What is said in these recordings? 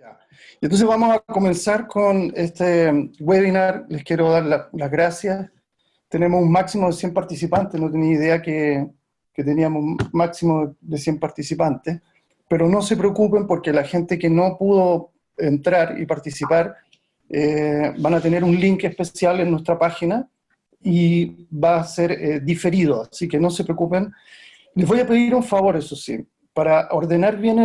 Ya. Entonces vamos a comenzar con este webinar. Les quiero dar las gracias. Tenemos un máximo de 100 participantes, no tenía idea que teníamos un máximo de 100 participantes, pero no se preocupen porque la gente que no pudo entrar y participar van a tener un link especial en nuestra página y va a ser diferido, así que no se preocupen. Les voy a pedir un favor, eso sí, para ordenar bien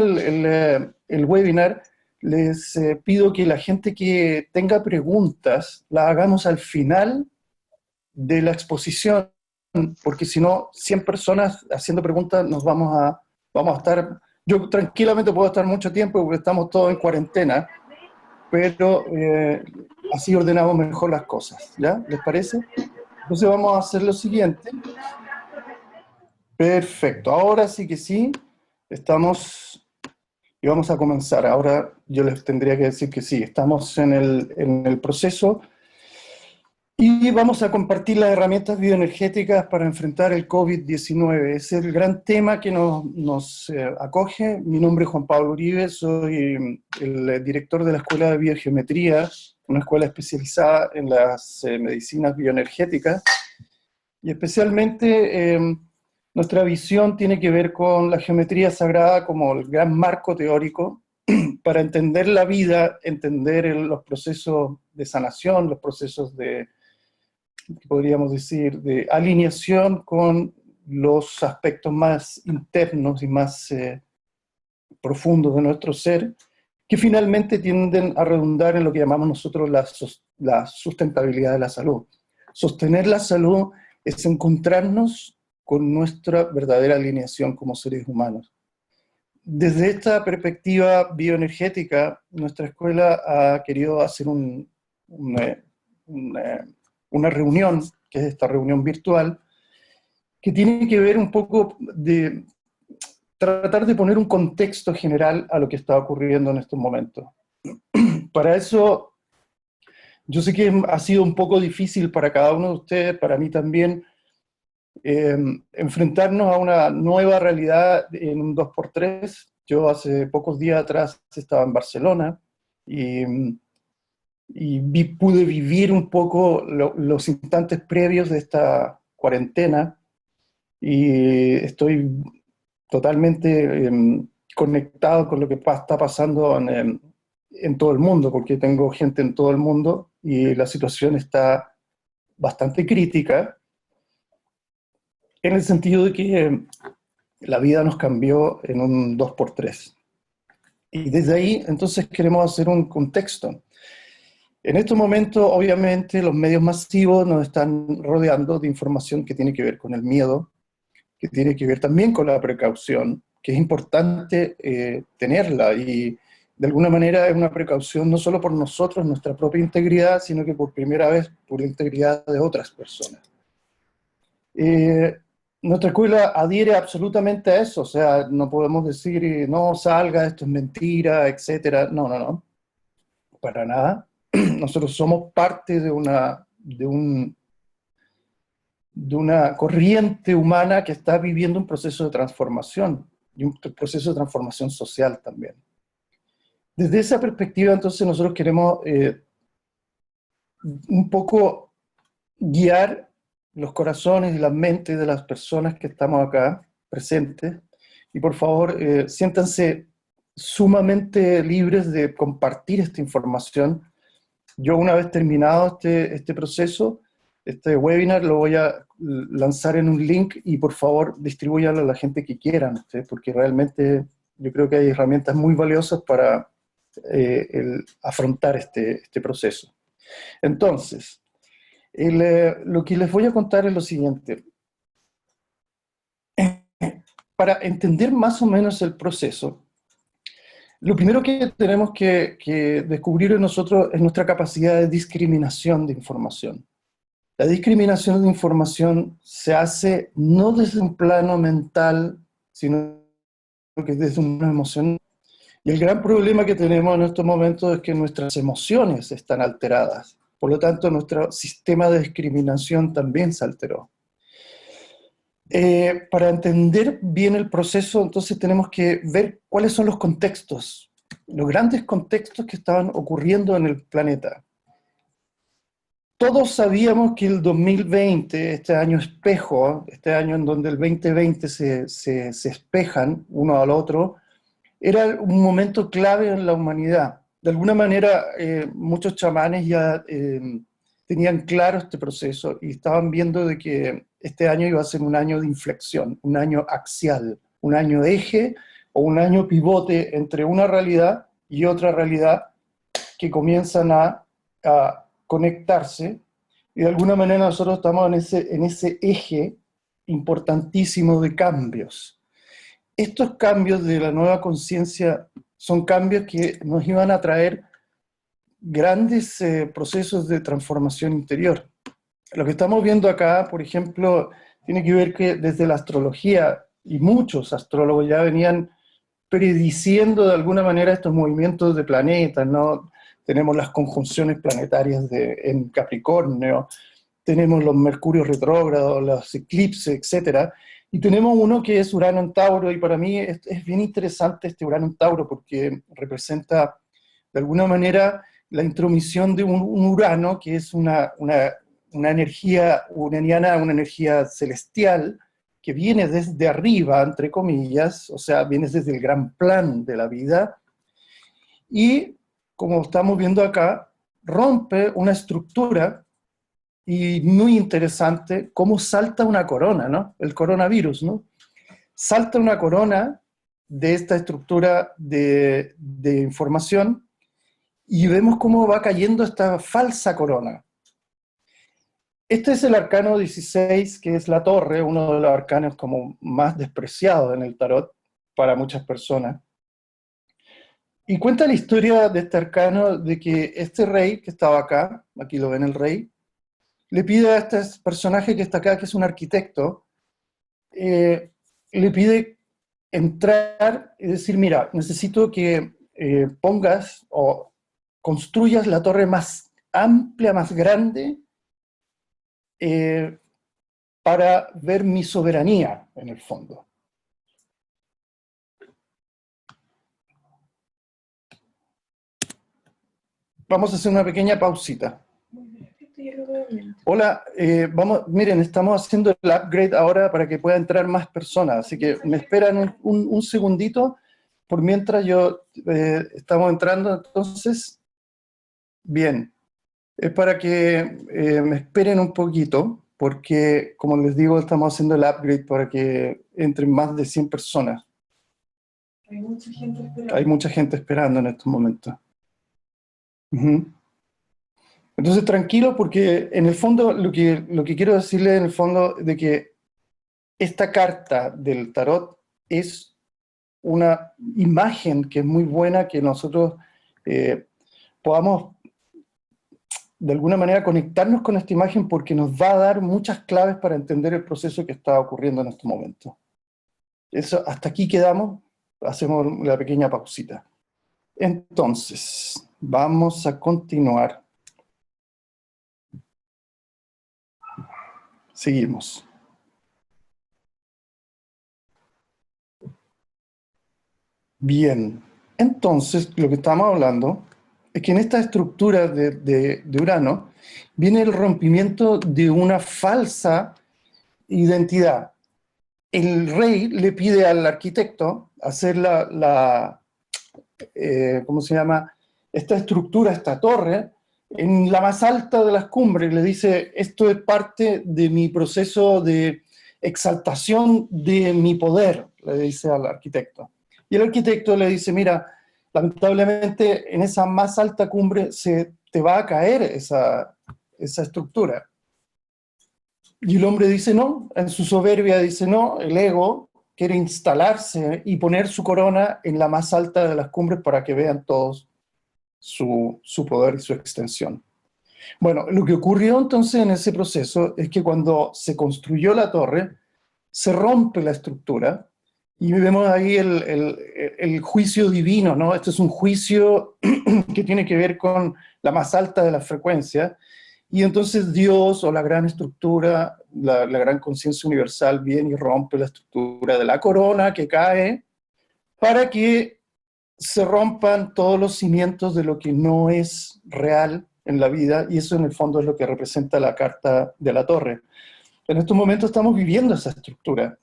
el webinar. Les pido que la gente que tenga preguntas la hagamos al final de la exposición, porque si no, 100 personas haciendo preguntas vamos a estar, yo tranquilamente puedo estar mucho tiempo porque estamos todos en cuarentena, pero así ordenamos mejor las cosas, ¿ya? ¿Les parece? Entonces vamos a hacer lo siguiente. Perfecto, ahora sí que sí, estamos y vamos a comenzar. Ahora yo les tendría que decir que sí, estamos en el proceso y vamos a compartir las herramientas bioenergéticas para enfrentar el COVID-19. Es el gran tema que nos acoge. Mi nombre es Juan Pablo Uribe, soy el director de la Escuela de Biogeometría, una escuela especializada en las medicinas bioenergéticas, y especialmente nuestra visión tiene que ver con la geometría sagrada como el gran marco teórico para entender la vida, entender los procesos de sanación, los procesos de, podríamos decir, de alineación con los aspectos más internos y más profundos de nuestro ser, que finalmente tienden a redundar en lo que llamamos nosotros la sustentabilidad de la salud. Sostener la salud es encontrarnos con nuestra verdadera alineación como seres humanos. Desde esta perspectiva bioenergética, nuestra escuela ha querido hacer una reunión, que es esta reunión virtual, que tiene que ver un poco de tratar de poner un contexto general a lo que está ocurriendo en estos momentos. Para eso, yo sé que ha sido un poco difícil para cada uno de ustedes, para mí también, enfrentarnos a una nueva realidad en un 2x3. Yo hace pocos días atrás estaba en Barcelona y, pude vivir un poco los instantes previos de esta cuarentena y estoy totalmente conectado con lo que está pasando en todo el mundo, porque tengo gente en todo el mundo y la situación está bastante crítica, en el sentido de que la vida nos cambió en un 2x3. Y desde ahí, entonces, queremos hacer un contexto. En estos momentos, obviamente, los medios masivos nos están rodeando de información que tiene que ver con el miedo, que tiene que ver también con la precaución, que es importante tenerla, y de alguna manera es una precaución no solo por nosotros, nuestra propia integridad, sino que por primera vez por la integridad de otras personas. Nuestra escuela adhiere absolutamente a eso, o sea, no podemos decir no salga, esto es mentira, etcétera. No, no, no, para nada. Nosotros somos parte de una corriente humana que está viviendo un proceso de transformación, y un proceso de transformación social también. Desde esa perspectiva, entonces, nosotros queremos un poco guiar los corazones y las mentes de las personas que estamos acá presentes, y por favor, siéntanse sumamente libres de compartir esta información. Yo, una vez terminado este proceso, este webinar lo voy a lanzar en un link y por favor distribúyanlo a la gente que quieran, ¿sí? Porque realmente yo creo que hay herramientas muy valiosas para afrontar este proceso. Entonces, lo que les voy a contar es lo siguiente. Para entender más o menos el proceso, lo primero que tenemos que descubrir en nosotros es nuestra capacidad de discriminación de información. La discriminación de información se hace no desde un plano mental, sino que desde una emoción. Y el gran problema que tenemos en estos momentos es que nuestras emociones están alteradas. Por lo tanto, nuestro sistema de discriminación también se alteró. Para entender bien el proceso, entonces tenemos que ver cuáles son los contextos los grandes contextos que estaban ocurriendo en el planeta. Todos sabíamos que el 2020, este año espejo, este año en donde el 2020 se espejan uno al otro, era un momento clave en la humanidad. De alguna manera, muchos chamanes ya tenían claro este proceso y estaban viendo de que este año iba a ser un año de inflexión, un año axial, un año eje o un año pivote entre una realidad y otra realidad que comienzan a conectarse, y de alguna manera nosotros estamos en ese eje importantísimo de cambios. Estos cambios de la nueva conciencia son cambios que nos iban a traer grandes procesos de transformación interior. Lo que estamos viendo acá, por ejemplo, tiene que ver que desde la astrología, y muchos astrólogos ya venían prediciendo de alguna manera estos movimientos de planetas, ¿no? Tenemos las conjunciones planetarias en Capricornio, tenemos los Mercurios retrógrados, los eclipses, etc. Y tenemos uno que es Urano en Tauro, y para mí es bien interesante este Urano en Tauro porque representa de alguna manera la intromisión de un Urano, que es una energía uraniana, una energía celestial, que viene desde arriba, entre comillas, o sea, viene desde el gran plan de la vida, y como estamos viendo acá, rompe una estructura, y muy interesante cómo salta una corona, ¿no? El coronavirus, ¿no? Salta una corona de esta estructura de información, y vemos cómo va cayendo esta falsa corona. Este es el arcano 16, que es la torre, uno de los arcanos como más despreciados en el tarot para muchas personas. Y cuenta la historia de este arcano de que este rey que estaba acá, aquí lo ven el rey, le pide a este personaje que está acá, que es un arquitecto, le pide entrar y decir, mira, necesito que pongas o construyas la torre más amplia, más grande, eh, para ver mi soberanía, en el fondo. Vamos a hacer una pequeña pausita. Hola, miren, estamos haciendo el upgrade ahora para que pueda entrar más personas, así que me esperan un segundito, por mientras estamos entrando, entonces, bien, es para que me esperen un poquito, porque, como les digo, estamos haciendo el upgrade para que entren más de 100 personas. Hay mucha gente esperando. Hay mucha gente esperando en estos momentos. Entonces, tranquilo, porque en el fondo, lo que quiero decirle en el fondo, de que esta carta del tarot es una imagen que es muy buena, que nosotros podamos de alguna manera conectarnos con esta imagen, porque nos va a dar muchas claves para entender el proceso que está ocurriendo en este momento. Eso, hasta aquí quedamos, hacemos la pequeña pausita. Entonces, vamos a continuar. Seguimos. Bien, entonces lo que estamos hablando es que en esta estructura de Urano viene el rompimiento de una falsa identidad. El rey le pide al arquitecto hacer ¿cómo se llama? Esta estructura, esta torre, en la más alta de las cumbres. Le dice, esto es parte de mi proceso de exaltación de mi poder, le dice al arquitecto. Y el arquitecto le dice, mira, lamentablemente en esa más alta cumbre se te va a caer esa estructura. Y el hombre dice no, en su soberbia dice no, el ego quiere instalarse y poner su corona en la más alta de las cumbres para que vean todos su poder y su extensión. Bueno, lo que ocurrió entonces en ese proceso es que cuando se construyó la torre, se rompe la estructura, y vemos ahí el juicio divino, ¿no? Este es un juicio que tiene que ver con la más alta de las frecuencias, y entonces Dios, o la gran estructura, la gran conciencia universal, viene y rompe la estructura de la corona que cae, para que se rompan todos los cimientos de lo que no es real en la vida, y eso en el fondo es lo que representa la Carta de la Torre. En estos momentos estamos viviendo esa estructura.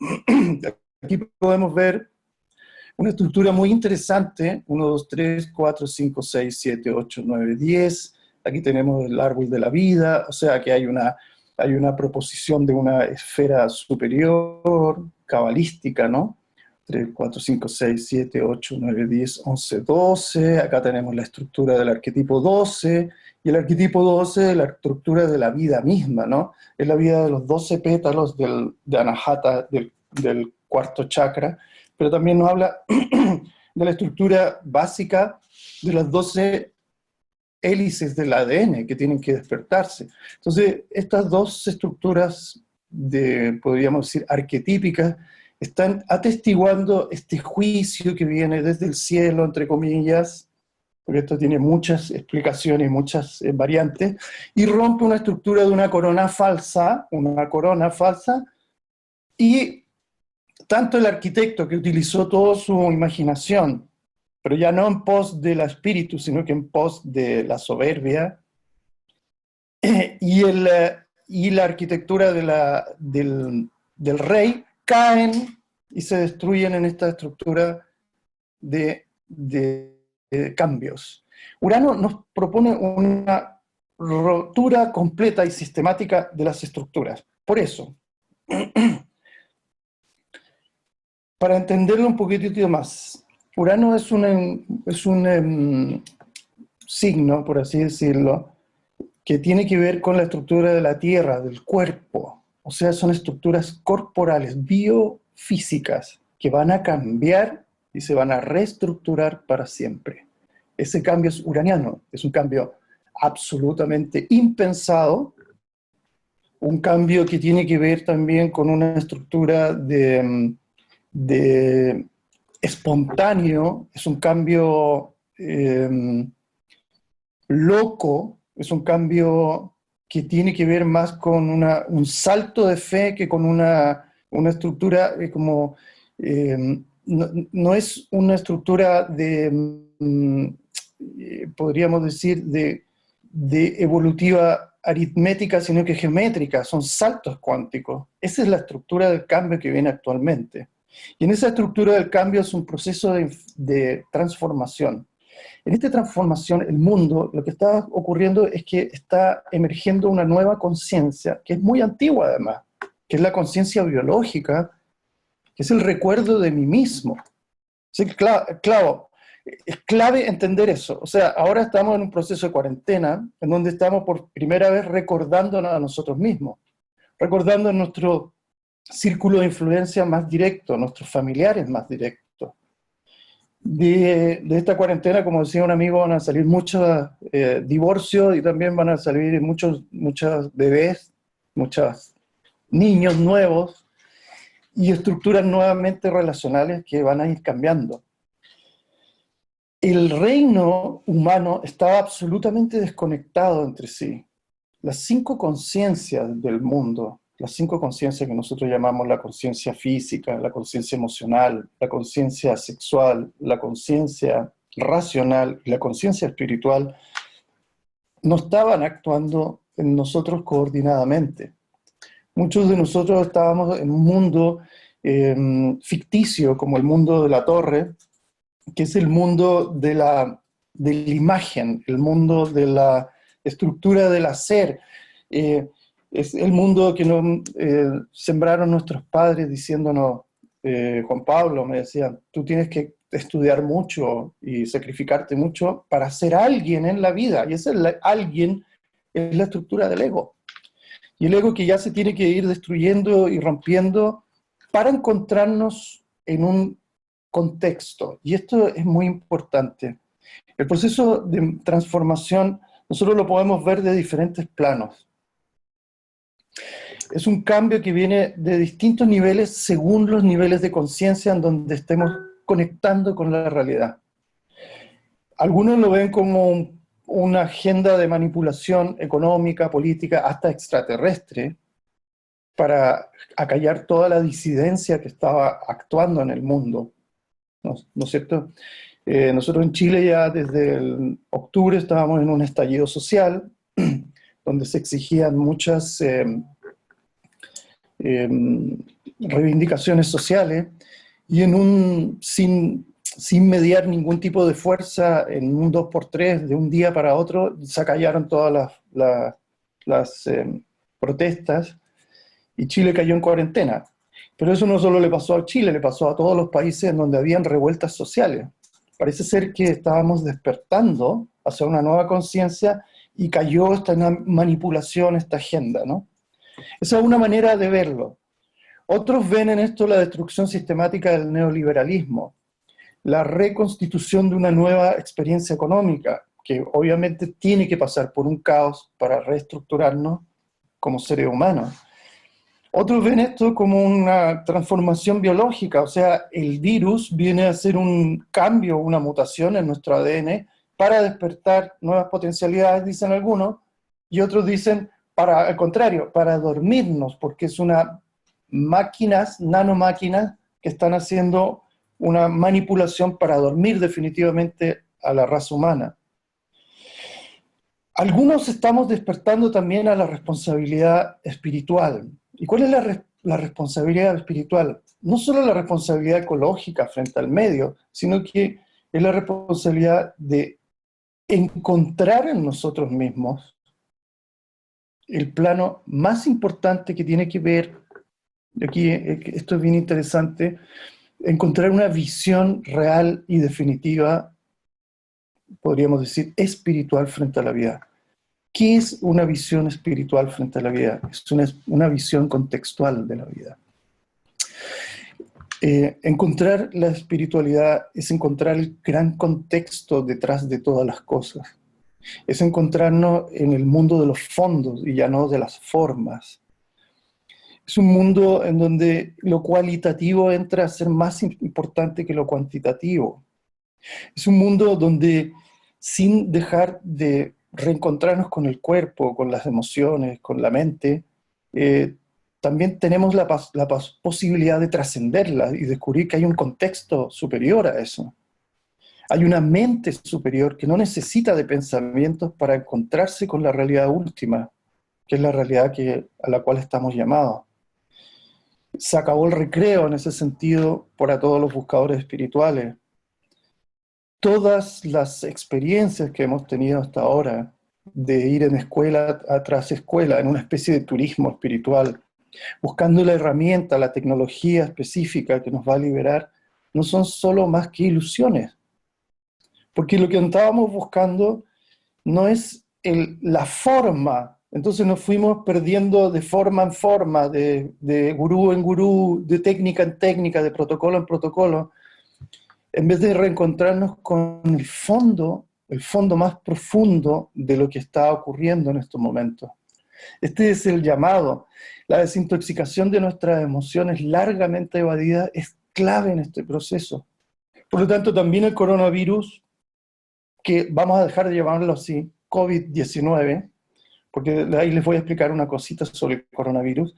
Aquí podemos ver una estructura muy interesante: 1, 2, 3, 4, 5, 6, 7, 8, 9, 10. Aquí tenemos el árbol de la vida, o sea que hay una proposición de una esfera superior, cabalística, ¿no? 3, 4, 5, 6, 7, 8, 9, 10, 11, 12. Acá tenemos la estructura del arquetipo 12, y el arquetipo 12 es la estructura de la vida misma, ¿no? Es la vida de los 12 pétalos de Anahata, del cuarto chakra, pero también nos habla de la estructura básica de las 12 hélices del ADN que tienen que despertarse. Entonces, estas dos estructuras, podríamos decir, arquetípicas, están atestiguando este juicio que viene desde el cielo, entre comillas, porque esto tiene muchas explicaciones, muchas variantes, y rompe una estructura de una corona falsa, y tanto el arquitecto, que utilizó toda su imaginación, pero ya no en pos del espíritu, sino que en pos de la soberbia, y la arquitectura del rey, caen y se destruyen en esta estructura de cambios. Urano nos propone una rotura completa y sistemática de las estructuras. Por eso, para entenderlo un poquitito más, Urano es un signo, por así decirlo, que tiene que ver con la estructura de la Tierra, del cuerpo. O sea, son estructuras corporales, biofísicas, que van a cambiar y se van a reestructurar para siempre. Ese cambio es uraniano, es un cambio absolutamente impensado, un cambio que tiene que ver también con una estructura de espontáneo, es un cambio loco, es un cambio que tiene que ver más con un salto de fe que con una estructura como... no es una estructura podríamos decir, de evolutiva aritmética, sino que geométrica, son saltos cuánticos. Esa es la estructura del cambio que viene actualmente. Y en esa estructura del cambio es un proceso de transformación. En esta transformación, el mundo, lo que está ocurriendo es que está emergiendo una nueva conciencia, que es muy antigua además, que es la conciencia biológica, que es el recuerdo de mí mismo. Sí, claro, es clave entender eso. O sea, ahora estamos en un proceso de cuarentena, en donde estamos por primera vez recordándonos a nosotros mismos, recordando nuestro círculo de influencia más directo, nuestros familiares más directos. De esta cuarentena, como decía un amigo, van a salir muchos divorcios, y también van a salir muchos bebés, muchos niños nuevos y estructuras nuevamente relacionales que van a ir cambiando. El reino humano estaba absolutamente desconectado entre sí. Las 5 conciencias del mundo, las 5 conciencias que nosotros llamamos la conciencia física, la conciencia emocional, la conciencia sexual, la conciencia racional y la conciencia espiritual, no estaban actuando en nosotros coordinadamente. Muchos de nosotros estábamos en un mundo ficticio, como el mundo de la torre, que es el mundo de la imagen, el mundo de la estructura del hacer. Es el mundo que nos sembraron nuestros padres diciéndonos, Juan Pablo me decía, tú tienes que estudiar mucho y sacrificarte mucho para ser alguien en la vida, y ese alguien es la estructura del ego. Y el ego que ya se tiene que ir destruyendo y rompiendo para encontrarnos en un contexto. Y esto es muy importante. El proceso de transformación nosotros lo podemos ver de diferentes planos. Es un cambio que viene de distintos niveles según los niveles de conciencia en donde estemos conectando con la realidad. Algunos lo ven como una agenda de manipulación económica, política, hasta extraterrestre, para acallar toda la disidencia que estaba actuando en el mundo, ¿no es cierto? Nosotros en Chile ya desde el octubre estábamos en un estallido social, donde se exigían muchas eh, reivindicaciones sociales, y sin mediar ningún tipo de fuerza, en un 2x3, de un día para otro, se acallaron todas las protestas, y Chile cayó en cuarentena. Pero eso no solo le pasó a Chile, le pasó a todos los países en donde habían revueltas sociales. Parece ser que estábamos despertando hacia una nueva conciencia y cayó esta manipulación, esta agenda, ¿no? Esa es una manera de verlo. Otros ven en esto la destrucción sistemática del neoliberalismo, la reconstitución de una nueva experiencia económica, que obviamente tiene que pasar por un caos para reestructurarnos como seres humanos. Otros ven esto como una transformación biológica, o sea, el virus viene a hacer un cambio, una mutación en nuestro ADN para despertar nuevas potencialidades, dicen algunos, y otros dicen, al contrario, para dormirnos, porque es una nanomáquinas, que están haciendo una manipulación para dormir definitivamente a la raza humana. Algunos estamos despertando también a la responsabilidad espiritual. ¿Y cuál es la responsabilidad espiritual? No solo la responsabilidad ecológica frente al medio, sino que es la responsabilidad de encontrar en nosotros mismos el plano más importante que tiene que ver, aquí esto es bien interesante, encontrar una visión real y definitiva, podríamos decir, espiritual frente a la vida. ¿Qué es una visión espiritual frente a la vida? Es una visión contextual de la vida. Encontrar la espiritualidad es encontrar el gran contexto detrás de todas las cosas. Es encontrarnos en el mundo de los fondos y ya no de las formas. Es un mundo en donde lo cualitativo entra a ser más importante que lo cuantitativo. Es un mundo donde, sin dejar de reencontrarnos con el cuerpo, con las emociones, con la mente, también tenemos la posibilidad de trascenderla y descubrir que hay un contexto superior a eso. Hay una mente superior que no necesita de pensamientos para encontrarse con la realidad última, que es la realidad a la cual estamos llamados. Se acabó el recreo en ese sentido para todos los buscadores espirituales. Todas las experiencias que hemos tenido hasta ahora, de ir en escuela tras escuela, en una especie de turismo espiritual, buscando la herramienta, la tecnología específica que nos va a liberar, no son solo más que ilusiones. Porque lo que estábamos buscando no es la forma. Entonces nos fuimos perdiendo de forma en forma, de gurú en gurú, de técnica en técnica, de protocolo en protocolo, en vez de reencontrarnos con el fondo más profundo de lo que está ocurriendo en estos momentos. Este es el llamado. La desintoxicación de nuestras emociones largamente evadidas es clave en este proceso. Por lo tanto, también el coronavirus, que vamos a dejar de llamarlo así, COVID-19, porque ahí les voy a explicar una cosita sobre el coronavirus,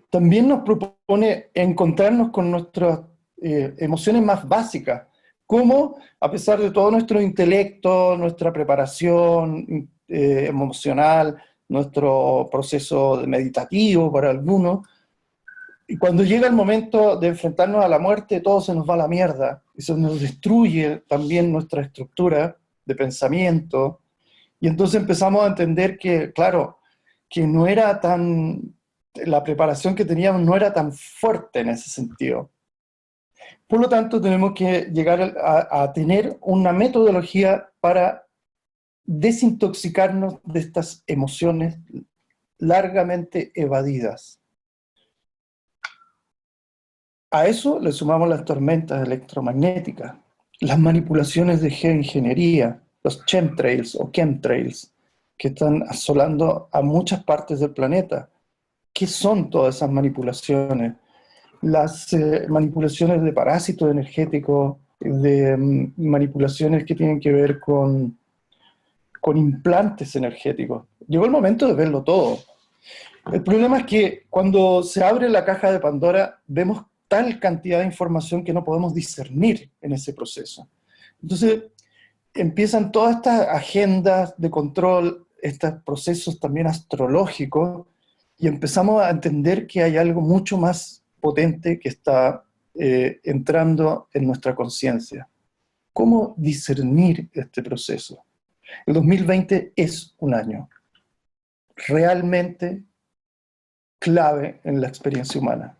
también nos propone encontrarnos con nuestras emociones más básicas, como a pesar de todo nuestro intelecto, nuestra preparación emocional, nuestro proceso meditativo para algunos, y cuando llega el momento de enfrentarnos a la muerte, todo se nos va a la mierda, eso nos destruye también nuestra estructura de pensamiento, y entonces empezamos a entender que, claro, que no era la preparación que teníamos no era tan fuerte en ese sentido. Por lo tanto, tenemos que llegar a tener una metodología para desintoxicarnos de estas emociones largamente evadidas. A eso le sumamos las tormentas electromagnéticas, las manipulaciones de geoingeniería, los chemtrails o chemtrails, que están asolando a muchas partes del planeta. ¿Qué son todas esas manipulaciones? Las manipulaciones de parásitos energéticos, de manipulaciones que tienen que ver con implantes energéticos. Llegó el momento de verlo todo. El problema es que cuando se abre la caja de Pandora, vemos tal cantidad de información que no podemos discernir en ese proceso. Entonces, empiezan todas estas agendas de control, estos procesos también astrológicos, y empezamos a entender que hay algo mucho más potente que está entrando en nuestra conciencia. ¿Cómo discernir este proceso? El 2020 es un año realmente clave en la experiencia humana.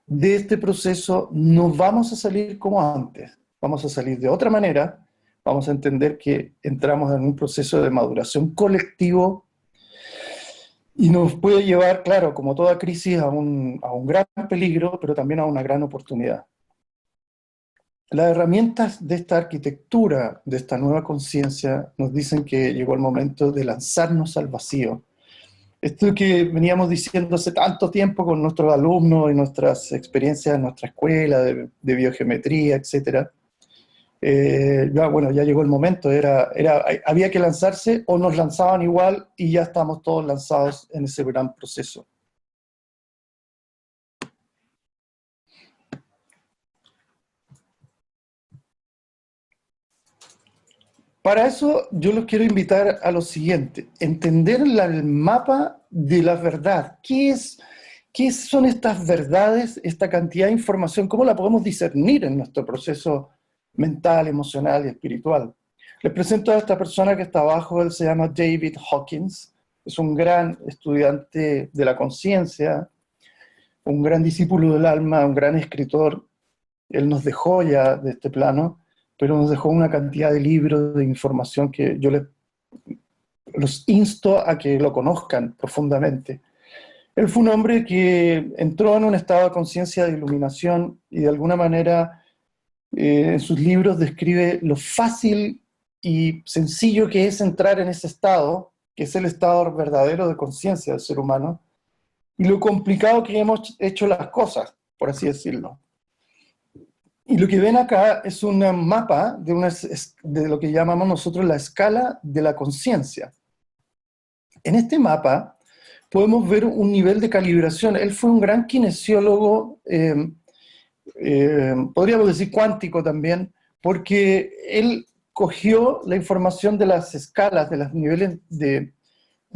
De este proceso no vamos a salir como antes, vamos a salir de otra manera, vamos a entender que entramos en un proceso de maduración colectivo y nos puede llevar, claro, como toda crisis, a un gran peligro, pero también a una gran oportunidad. Las herramientas de esta arquitectura, de esta nueva conciencia, nos dicen que llegó el momento de lanzarnos al vacío. Esto que veníamos diciendo hace tanto tiempo con nuestros alumnos y nuestras experiencias en nuestra escuela de biogeometría, etc. Ya llegó el momento, había que lanzarse o nos lanzaban igual y ya estamos todos lanzados en ese gran proceso. Para eso yo los quiero invitar a lo siguiente: entender el mapa de la verdad. ¿Qué son estas verdades, esta cantidad de información? ¿Cómo la podemos discernir en nuestro proceso mental, emocional y espiritual? Les presento a esta persona que está abajo. Él se llama David Hawkins. Es un gran estudiante de la conciencia, un gran discípulo del alma, un gran escritor. Él nos dejó ya de este plano, pero nos dejó una cantidad de libros, de información que yo los insto a que lo conozcan profundamente. Él fue un hombre que entró en un estado de conciencia de iluminación y de alguna manera en sus libros describe lo fácil y sencillo que es entrar en ese estado, que es el estado verdadero de conciencia del ser humano, y lo complicado que hemos hecho las cosas, por así decirlo. Y lo que ven acá es un mapa de lo que llamamos nosotros la escala de la conciencia. En este mapa podemos ver un nivel de calibración. Él fue un gran kinesiólogo, podríamos decir cuántico también, porque él cogió la información de las escalas, de los niveles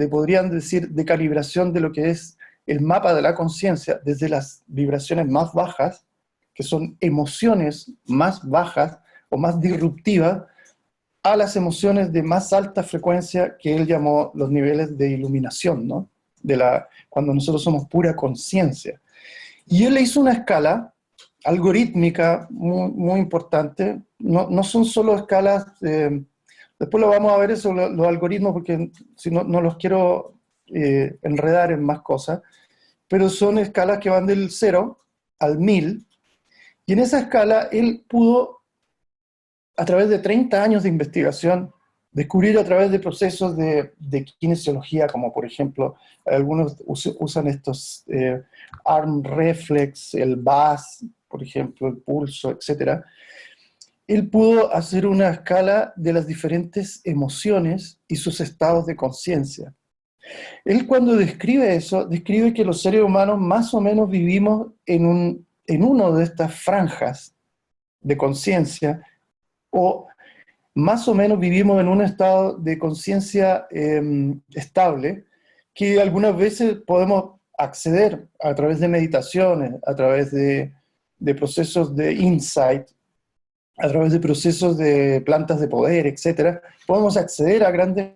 podrían decir, de calibración de lo que es el mapa de la conciencia, desde las vibraciones más bajas, que son emociones más bajas o más disruptivas, a las emociones de más alta frecuencia que él llamó los niveles de iluminación, ¿no? Cuando nosotros somos pura conciencia. Y él le hizo una escala algorítmica muy, muy importante. No son solo escalas, después lo vamos a ver eso, los algoritmos, porque si no, no los quiero enredar en más cosas, pero son escalas que van del 0 al 1000, y en esa escala él pudo, a través de 30 años de investigación, descubrir a través de procesos de kinesiología, como por ejemplo, algunos usan estos arm reflex, el VAS, por ejemplo, el pulso, etc. Él pudo hacer una escala de las diferentes emociones y sus estados de conciencia. Él, cuando describe eso, describe que los seres humanos más o menos vivimos en una de estas franjas de conciencia, o más o menos vivimos en un estado de conciencia estable, que algunas veces podemos acceder a través de meditaciones, a través de procesos de insight, a través de procesos de plantas de poder, etc. Podemos acceder a grandes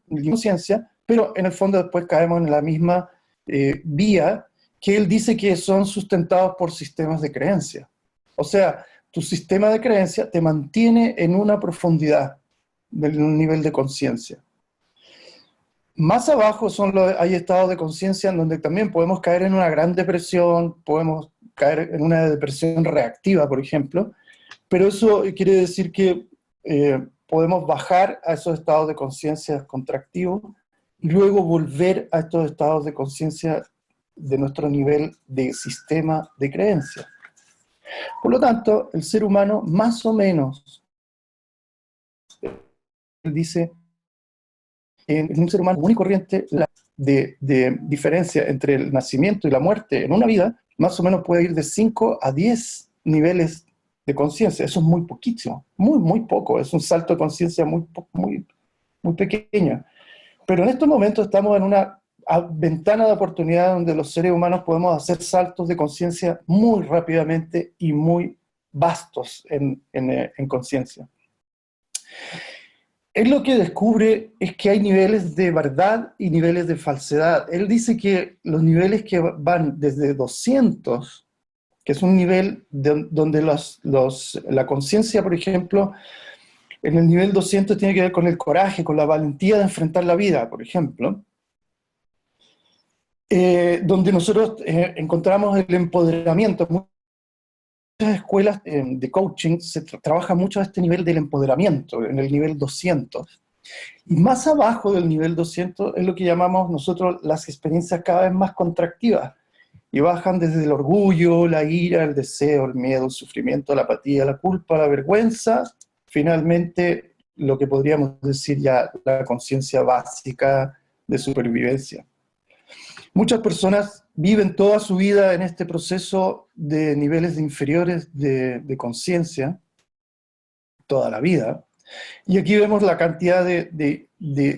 conciencia, pero en el fondo después caemos en la misma vía que él dice que son sustentados por sistemas de creencia. O sea, tu sistema de creencia te mantiene en una profundidad del nivel de conciencia. Más abajo hay estados de conciencia en donde también podemos caer en una gran depresión, podemos caer en una depresión reactiva, por ejemplo, pero eso quiere decir que podemos bajar a esos estados de conciencia contractivos y luego volver a estos estados de conciencia de nuestro nivel de sistema de creencia. Por lo tanto, el ser humano más o menos, él dice, en un ser humano común y corriente, de diferencia entre el nacimiento y la muerte en una vida más o menos puede ir de 5 a 10 niveles de conciencia. Eso es muy poquísimo, muy, muy poco. Es un salto de conciencia muy pequeño. Pero en estos momentos estamos en una ventana de oportunidad donde los seres humanos podemos hacer saltos de conciencia muy rápidamente y muy vastos en conciencia. Él lo que descubre es que hay niveles de verdad y niveles de falsedad. Él dice que los niveles que van desde 200, que es un nivel donde la conciencia, por ejemplo, en el nivel 200 tiene que ver con el coraje, con la valentía de enfrentar la vida, por ejemplo, donde nosotros encontramos el empoderamiento. Muchas escuelas de coaching se trabaja mucho a este nivel del empoderamiento, en el nivel 200. Y más abajo del nivel 200 es lo que llamamos nosotros las experiencias cada vez más contractivas. Y bajan desde el orgullo, la ira, el deseo, el miedo, el sufrimiento, la apatía, la culpa, la vergüenza. Finalmente, lo que podríamos decir ya la conciencia básica de supervivencia. Muchas personas viven toda su vida en este proceso de niveles inferiores de conciencia, toda la vida, y aquí vemos la cantidad de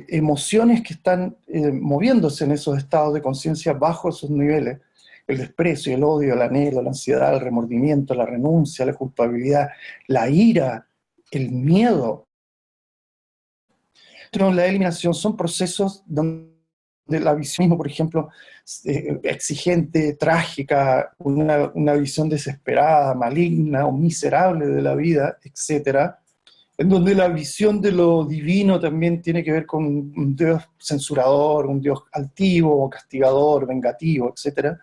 emociones que están moviéndose en esos estados de conciencia bajo esos niveles. El desprecio, el odio, el anhelo, la ansiedad, el remordimiento, la renuncia, la culpabilidad, la ira, el miedo. La eliminación son procesos donde la visión, por ejemplo, exigente, trágica, una visión desesperada, maligna o miserable de la vida, etcétera, en donde la visión de lo divino también tiene que ver con un Dios censurador, un Dios altivo, castigador, vengativo, etcétera.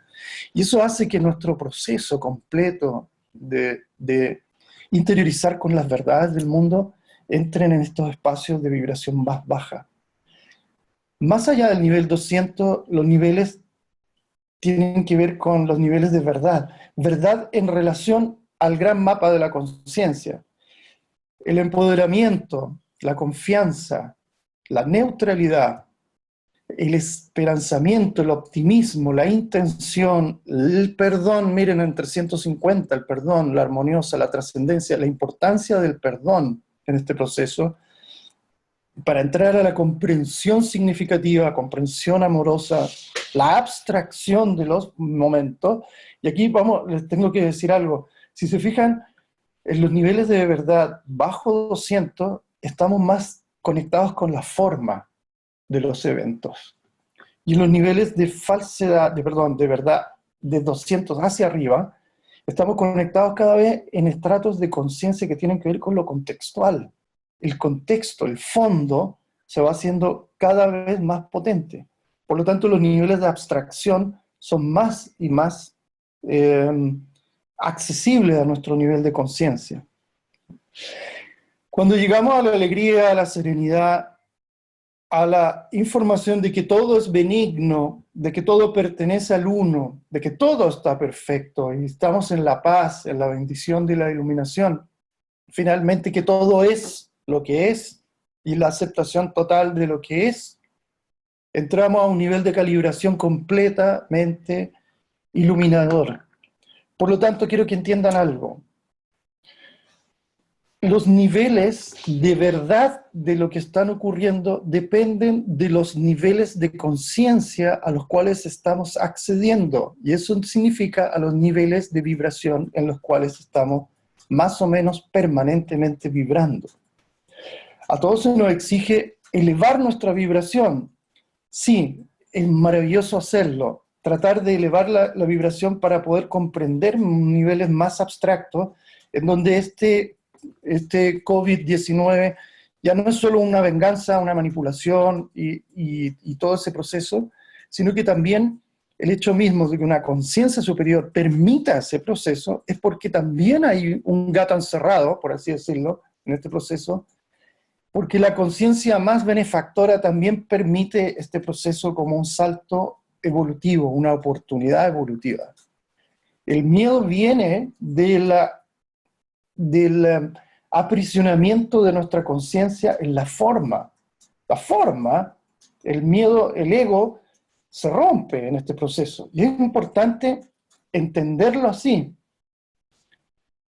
Y eso hace que nuestro proceso completo de interiorizar con las verdades del mundo entren en estos espacios de vibración más baja. Más allá del nivel 200, los niveles tienen que ver con los niveles de verdad. Verdad en relación al gran mapa de la conciencia. El empoderamiento, la confianza, la neutralidad, el esperanzamiento, el optimismo, la intención, el perdón, miren en 350, el perdón, la armoniosa, la trascendencia, la importancia del perdón en este proceso, para entrar a la comprensión significativa, comprensión amorosa, la abstracción de los momentos. Y aquí les tengo que decir algo. Si se fijan, en los niveles de verdad bajo 200 estamos más conectados con la forma de los eventos. Y en los niveles de falsedad, de verdad, de 200 hacia arriba, estamos conectados cada vez en estratos de conciencia que tienen que ver con lo contextual. El contexto, el fondo, se va haciendo cada vez más potente. Por lo tanto, los niveles de abstracción son más y más accesibles a nuestro nivel de conciencia. Cuando llegamos a la alegría, a la serenidad, a la información de que todo es benigno, de que todo pertenece al uno, de que todo está perfecto y estamos en la paz, en la bendición de la iluminación, finalmente que todo es lo que es y la aceptación total de lo que es, entramos a un nivel de calibración completamente iluminador. Por lo tanto, quiero que entiendan algo. Los niveles de verdad de lo que están ocurriendo dependen de los niveles de conciencia a los cuales estamos accediendo. Y eso significa a los niveles de vibración en los cuales estamos más o menos permanentemente vibrando. A todos se nos exige elevar nuestra vibración. Sí, es maravilloso hacerlo. Tratar de elevar la vibración para poder comprender niveles más abstractos en donde este COVID-19 ya no es solo una venganza, una manipulación y todo ese proceso, sino que también el hecho mismo de que una conciencia superior permita ese proceso es porque también hay un gato encerrado, por así decirlo, en este proceso, porque la conciencia más benefactora también permite este proceso como un salto evolutivo, una oportunidad evolutiva. El miedo viene del aprisionamiento de nuestra conciencia en la forma. La forma, el miedo, el ego, se rompe en este proceso. Y es importante entenderlo así.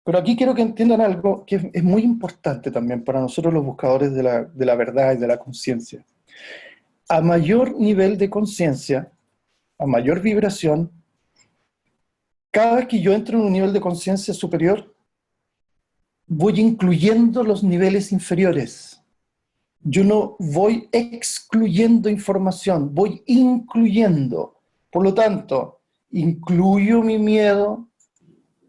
Pero aquí quiero que entiendan algo que es muy importante también para nosotros los buscadores de la verdad y de la conciencia. A mayor nivel de conciencia, a mayor vibración, cada vez que yo entro en un nivel de conciencia superior, voy incluyendo los niveles inferiores. Yo no voy excluyendo información, voy incluyendo. Por lo tanto, incluyo mi miedo,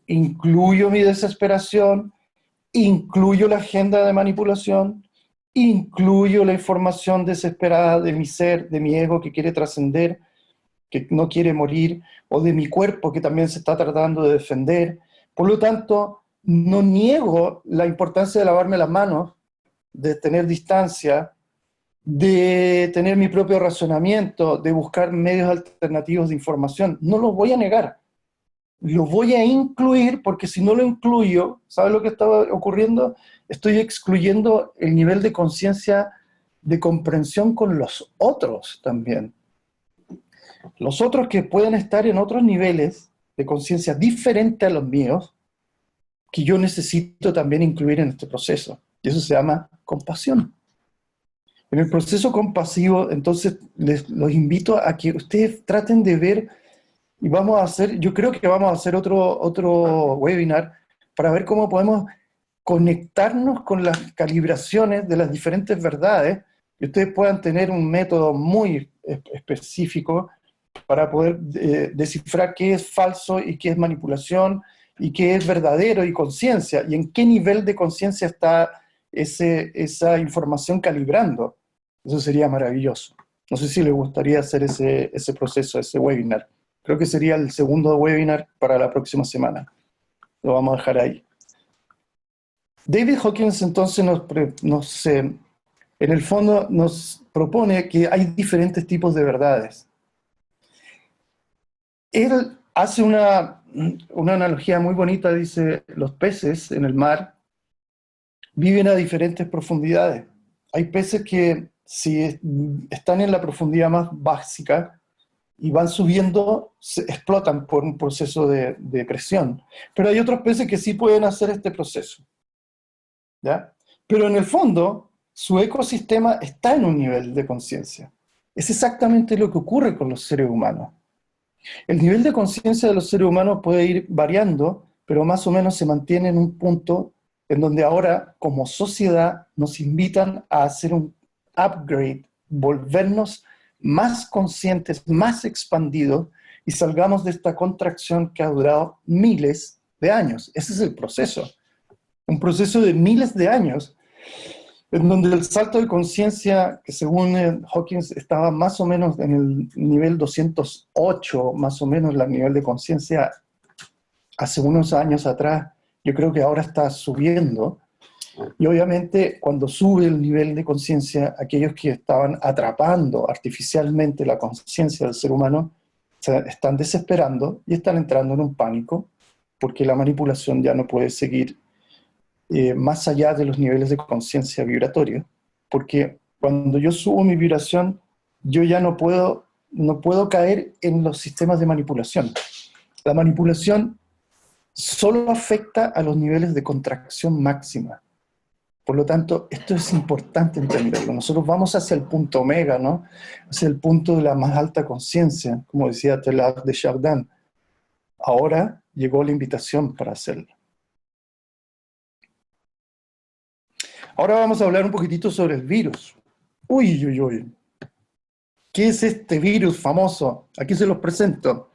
incluyo mi desesperación, incluyo la agenda de manipulación, incluyo la información desesperada de mi ser, de mi ego que quiere trascender, que no quiere morir, o de mi cuerpo que también se está tratando de defender. Por lo tanto, no niego la importancia de lavarme las manos, de tener distancia, de tener mi propio razonamiento, de buscar medios alternativos de información. No lo voy a negar. Lo voy a incluir porque si no lo incluyo, ¿sabes lo que estaba ocurriendo? Estoy excluyendo el nivel de conciencia de comprensión con los otros también. Los otros que pueden estar en otros niveles de conciencia diferente a los míos, que yo necesito también incluir en este proceso. Y eso se llama compasión. En el proceso compasivo, entonces, los invito a que ustedes traten de ver, y vamos a hacer, yo creo que vamos a hacer otro webinar para ver cómo podemos conectarnos con las calibraciones de las diferentes verdades, y ustedes puedan tener un método muy específico para poder descifrar qué es falso y qué es manipulación, y qué es verdadero y conciencia, y en qué nivel de conciencia está esa información calibrando. Eso sería maravilloso. No sé si les gustaría hacer ese proceso, ese webinar. Creo que sería el segundo webinar para la próxima semana. Lo vamos a dejar ahí. David Hawkins entonces en el fondo nos propone que hay diferentes tipos de verdades. Él hace una analogía muy bonita, dice, los peces en el mar viven a diferentes profundidades. Hay peces que si están en la profundidad más básica y van subiendo, se explotan por un proceso de presión. Pero hay otros peces que sí pueden hacer este proceso, ¿ya? Pero en el fondo, su ecosistema está en un nivel de conciencia. Es exactamente lo que ocurre con los seres humanos. El nivel de conciencia de los seres humanos puede ir variando, pero más o menos se mantiene en un punto en donde ahora, como sociedad, nos invitan a hacer un upgrade, volvernos más conscientes, más expandidos, y salgamos de esta contracción que ha durado miles de años. Ese es el proceso. Un proceso de miles de años, en donde el salto de conciencia, que según Hawkins estaba más o menos en el nivel 208, más o menos el nivel de conciencia hace unos años atrás, yo creo que ahora está subiendo. Y obviamente cuando sube el nivel de conciencia, aquellos que estaban atrapando artificialmente la conciencia del ser humano se están desesperando y están entrando en un pánico, porque la manipulación ya no puede seguir más allá de los niveles de conciencia vibratoria, porque cuando yo subo mi vibración, yo ya no puedo caer en los sistemas de manipulación. La manipulación solo afecta a los niveles de contracción máxima. Por lo tanto, esto es importante entenderlo. Nosotros vamos hacia el punto omega, ¿no? Hacia el punto de la más alta conciencia, como decía Teilhard de Chardin. Ahora llegó la invitación para hacerlo. Ahora vamos a hablar un poquitito sobre el virus. Uy, uy, uy. ¿Qué es este virus famoso? Aquí se los presento.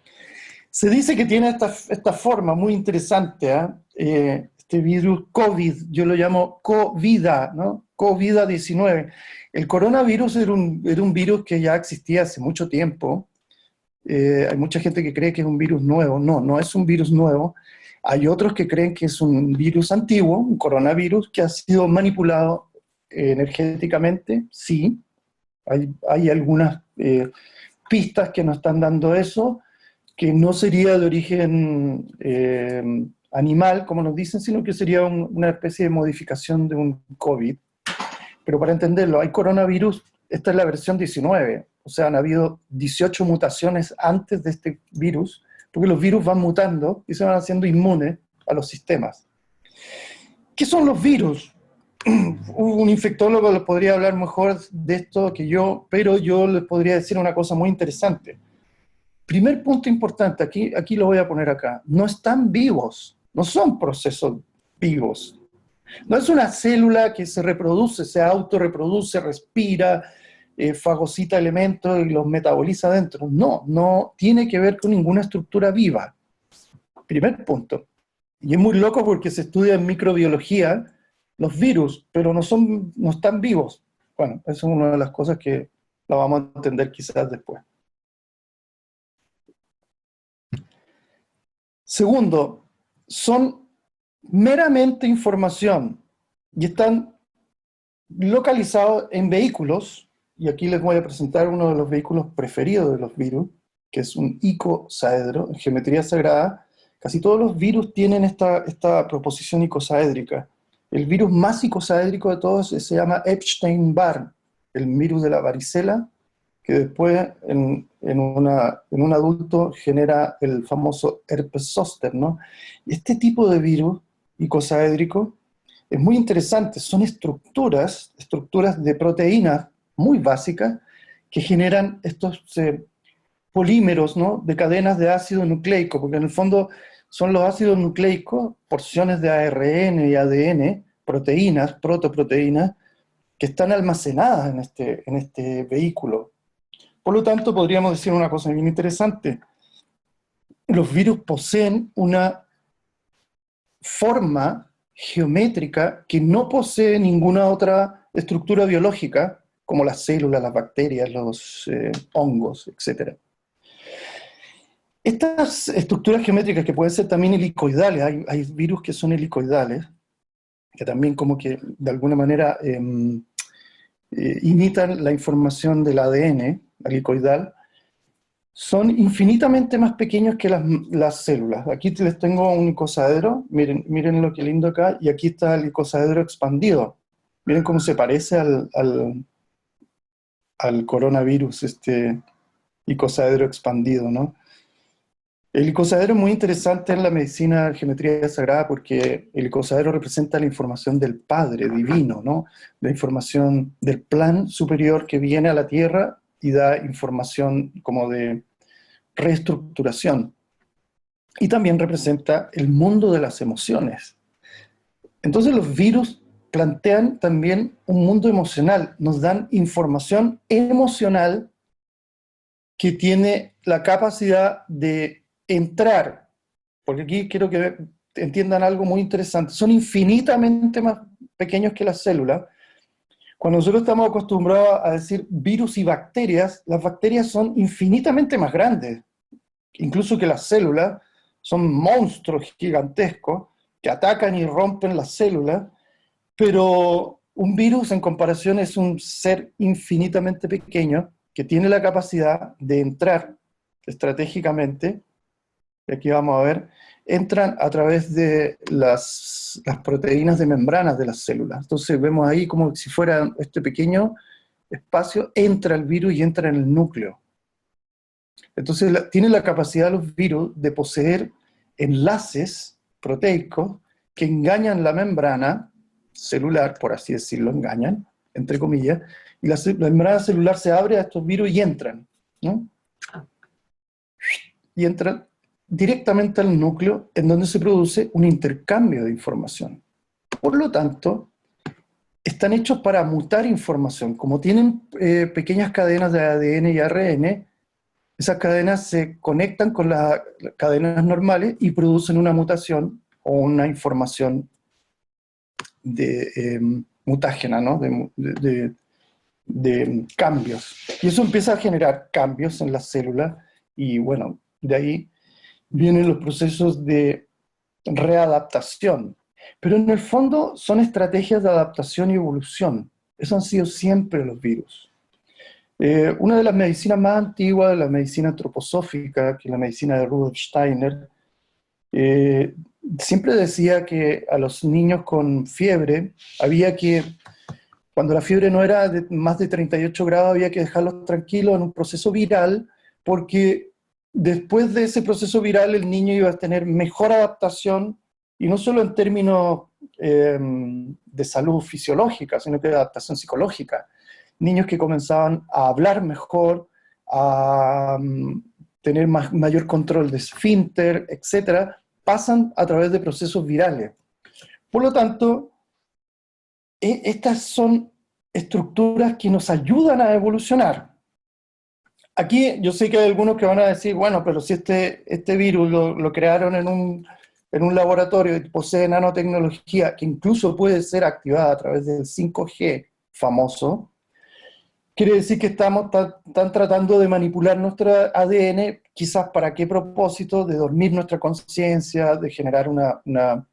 Se dice que tiene esta forma muy interesante, este virus COVID, yo lo llamo COVID-19, ¿no? COVID-19. El coronavirus era un virus que ya existía hace mucho tiempo. Hay mucha gente que cree que es un virus nuevo. No, no es un virus nuevo. Hay otros que creen que es un virus antiguo, un coronavirus que ha sido manipulado energéticamente, sí. Hay algunas pistas que nos están dando eso, que no sería de origen animal, como nos dicen, sino que sería una especie de modificación de un COVID. Pero para entenderlo, hay coronavirus, esta es la versión 19, o sea, han habido 18 mutaciones antes de este virus, porque los virus van mutando y se van haciendo inmunes a los sistemas. ¿Qué son los virus? Un infectólogo les podría hablar mejor de esto que yo, pero yo les podría decir una cosa muy interesante. Primer punto importante, aquí lo voy a poner acá, no están vivos, no son procesos vivos. No es una célula que se reproduce, se autorreproduce, respira, fagocita elementos y los metaboliza dentro. No, no tiene que ver con ninguna estructura viva. Primer punto. Y es muy loco porque se estudia en microbiología los virus, pero no están vivos. Bueno, esa es una de las cosas que la vamos a entender quizás después. Segundo, son meramente información y están localizados en vehículos, y aquí les voy a presentar uno de los vehículos preferidos de los virus, que es un icosaedro, en geometría sagrada. Casi todos los virus tienen esta proposición icosaédrica. El virus más icosaédrico de todos se llama Epstein-Barr, el virus de la varicela, que después en un adulto genera el famoso herpes zóster, ¿no? Este tipo de virus icosaédrico es muy interesante, son estructuras de proteínas muy básicas que generan estos polímeros, ¿no?, de cadenas de ácido nucleico, porque en el fondo son los ácidos nucleicos, porciones de ARN y ADN, proteínas, protoproteínas, que están almacenadas en este vehículo. Por lo tanto, podríamos decir una cosa bien interesante. Los virus poseen una forma geométrica que no posee ninguna otra estructura biológica, como las células, las bacterias, los hongos, etc. Estas estructuras geométricas que pueden ser también helicoidales, hay virus que son helicoidales, que también como que de alguna manera imitan la información del ADN helicoidal, son infinitamente más pequeños que las células. Aquí les tengo un icosaedro, miren lo que lindo acá, y aquí está el icosaedro expandido. Miren cómo se parece al coronavirus, este icosaedro expandido, ¿no? El icosaedro es muy interesante en la medicina de geometría sagrada porque el icosaedro representa la información del Padre divino, ¿no? La información del plan superior que viene a la Tierra y da información como de reestructuración. Y también representa el mundo de las emociones. Entonces los virus plantean también un mundo emocional, nos dan información emocional que tiene la capacidad de entrar, porque aquí quiero que entiendan algo muy interesante, son infinitamente más pequeños que las células. Cuando nosotros estamos acostumbrados a decir virus y bacterias, las bacterias son infinitamente más grandes, incluso que las células, son monstruos gigantescos que atacan y rompen las células, pero un virus en comparación es un ser infinitamente pequeño que tiene la capacidad de entrar estratégicamente, y aquí vamos a ver, entran a través de las proteínas de membranas de las células. Entonces vemos ahí como si fuera este pequeño espacio, entra el virus y entra en el núcleo. Entonces tienen la capacidad los virus de poseer enlaces proteicos que engañan la membrana celular, por así decirlo, engañan, entre comillas, y la membrana celular se abre a estos virus y entran, ¿no? Y entran directamente al núcleo en donde se produce un intercambio de información. Por lo tanto, están hechos para mutar información. Como tienen pequeñas cadenas de ADN y ARN, esas cadenas se conectan con las cadenas normales y producen una mutación o una información mutágena, ¿no? de cambios. Y eso empieza a generar cambios en las células y bueno, de ahí vienen los procesos de readaptación. Pero en el fondo son estrategias de adaptación y evolución. Eso han sido siempre los virus. Una de las medicinas más antiguas, la medicina antroposófica, que es la medicina de Rudolf Steiner, siempre decía que a los niños con fiebre había que Cuando la fiebre no era de más de 38 grados, había que dejarlos tranquilos en un proceso viral, porque después de ese proceso viral el niño iba a tener mejor adaptación, y no solo en términos de salud fisiológica, sino que de adaptación psicológica. Niños que comenzaban a hablar mejor, a tener mayor control de esfínter, etcétera, pasan a través de procesos virales. Por lo tanto, estas son estructuras que nos ayudan a evolucionar. Aquí yo sé que hay algunos que van a decir, bueno, pero si este virus lo crearon en un laboratorio y posee nanotecnología que incluso puede ser activada a través del 5G famoso, quiere decir que están tratando de manipular nuestro ADN, quizás para qué propósito, de dormir nuestra conciencia, de generar una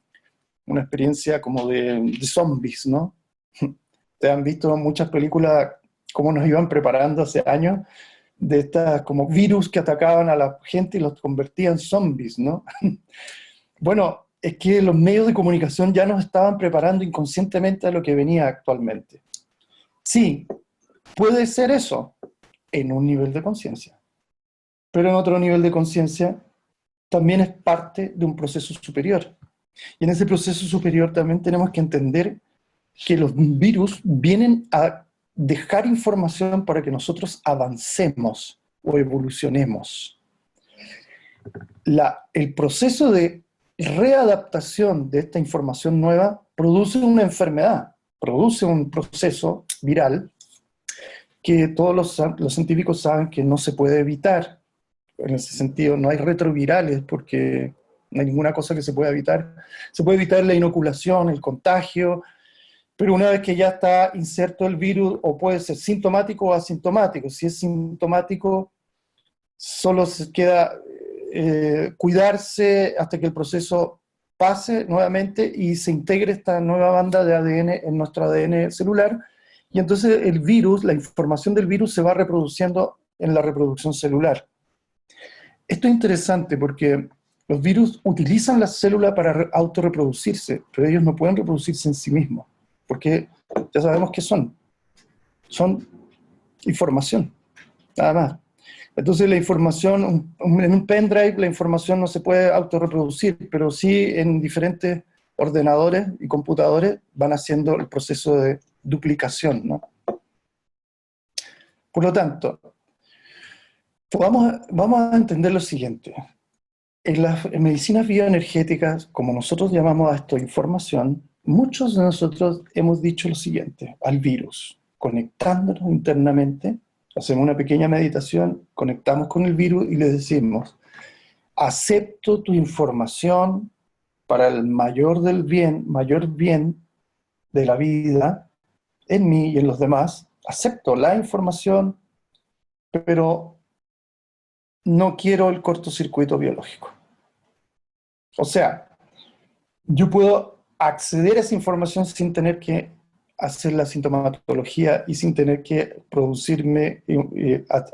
experiencia como de zombies, ¿no? Ustedes han visto muchas películas, cómo nos iban preparando hace años, de estas como virus que atacaban a la gente y los convertían en zombies, ¿no? Bueno, es que los medios de comunicación ya nos estaban preparando inconscientemente a lo que venía actualmente. Sí, puede ser eso en un nivel de conciencia, pero en otro nivel de conciencia también es parte de un proceso superior. Y en ese proceso superior también tenemos que entender que los virus vienen a dejar información para que nosotros avancemos o evolucionemos. El proceso de readaptación de esta información nueva produce una enfermedad, produce un proceso viral que todos los científicos saben que no se puede evitar. En ese sentido, no hay retrovirales porque no hay ninguna cosa que se pueda evitar. Se puede evitar la inoculación, el contagio, pero una vez que ya está inserto el virus, o puede ser sintomático o asintomático. Si es sintomático, solo se queda cuidarse hasta que el proceso pase nuevamente y se integre esta nueva banda de ADN en nuestro ADN celular, y entonces el virus, la información del virus se va reproduciendo en la reproducción celular. Esto es interesante porque los virus utilizan la célula para autorreproducirse, pero ellos no pueden reproducirse en sí mismos, porque ya sabemos qué son. Son información, nada más. Entonces la información, en un pendrive la información no se puede autorreproducir, pero sí en diferentes ordenadores y computadores van haciendo el proceso de duplicación, ¿no? Por lo tanto, vamos a entender lo siguiente. En las medicinas bioenergéticas, como nosotros llamamos a esto información, muchos de nosotros hemos dicho lo siguiente al virus, conectándonos internamente, hacemos una pequeña meditación, conectamos con el virus y le decimos, acepto tu información para el mayor bien de la vida, en mí y en los demás, acepto la información, pero no quiero el cortocircuito biológico. O sea, yo puedo acceder a esa información sin tener que hacer la sintomatología y sin tener que producirme,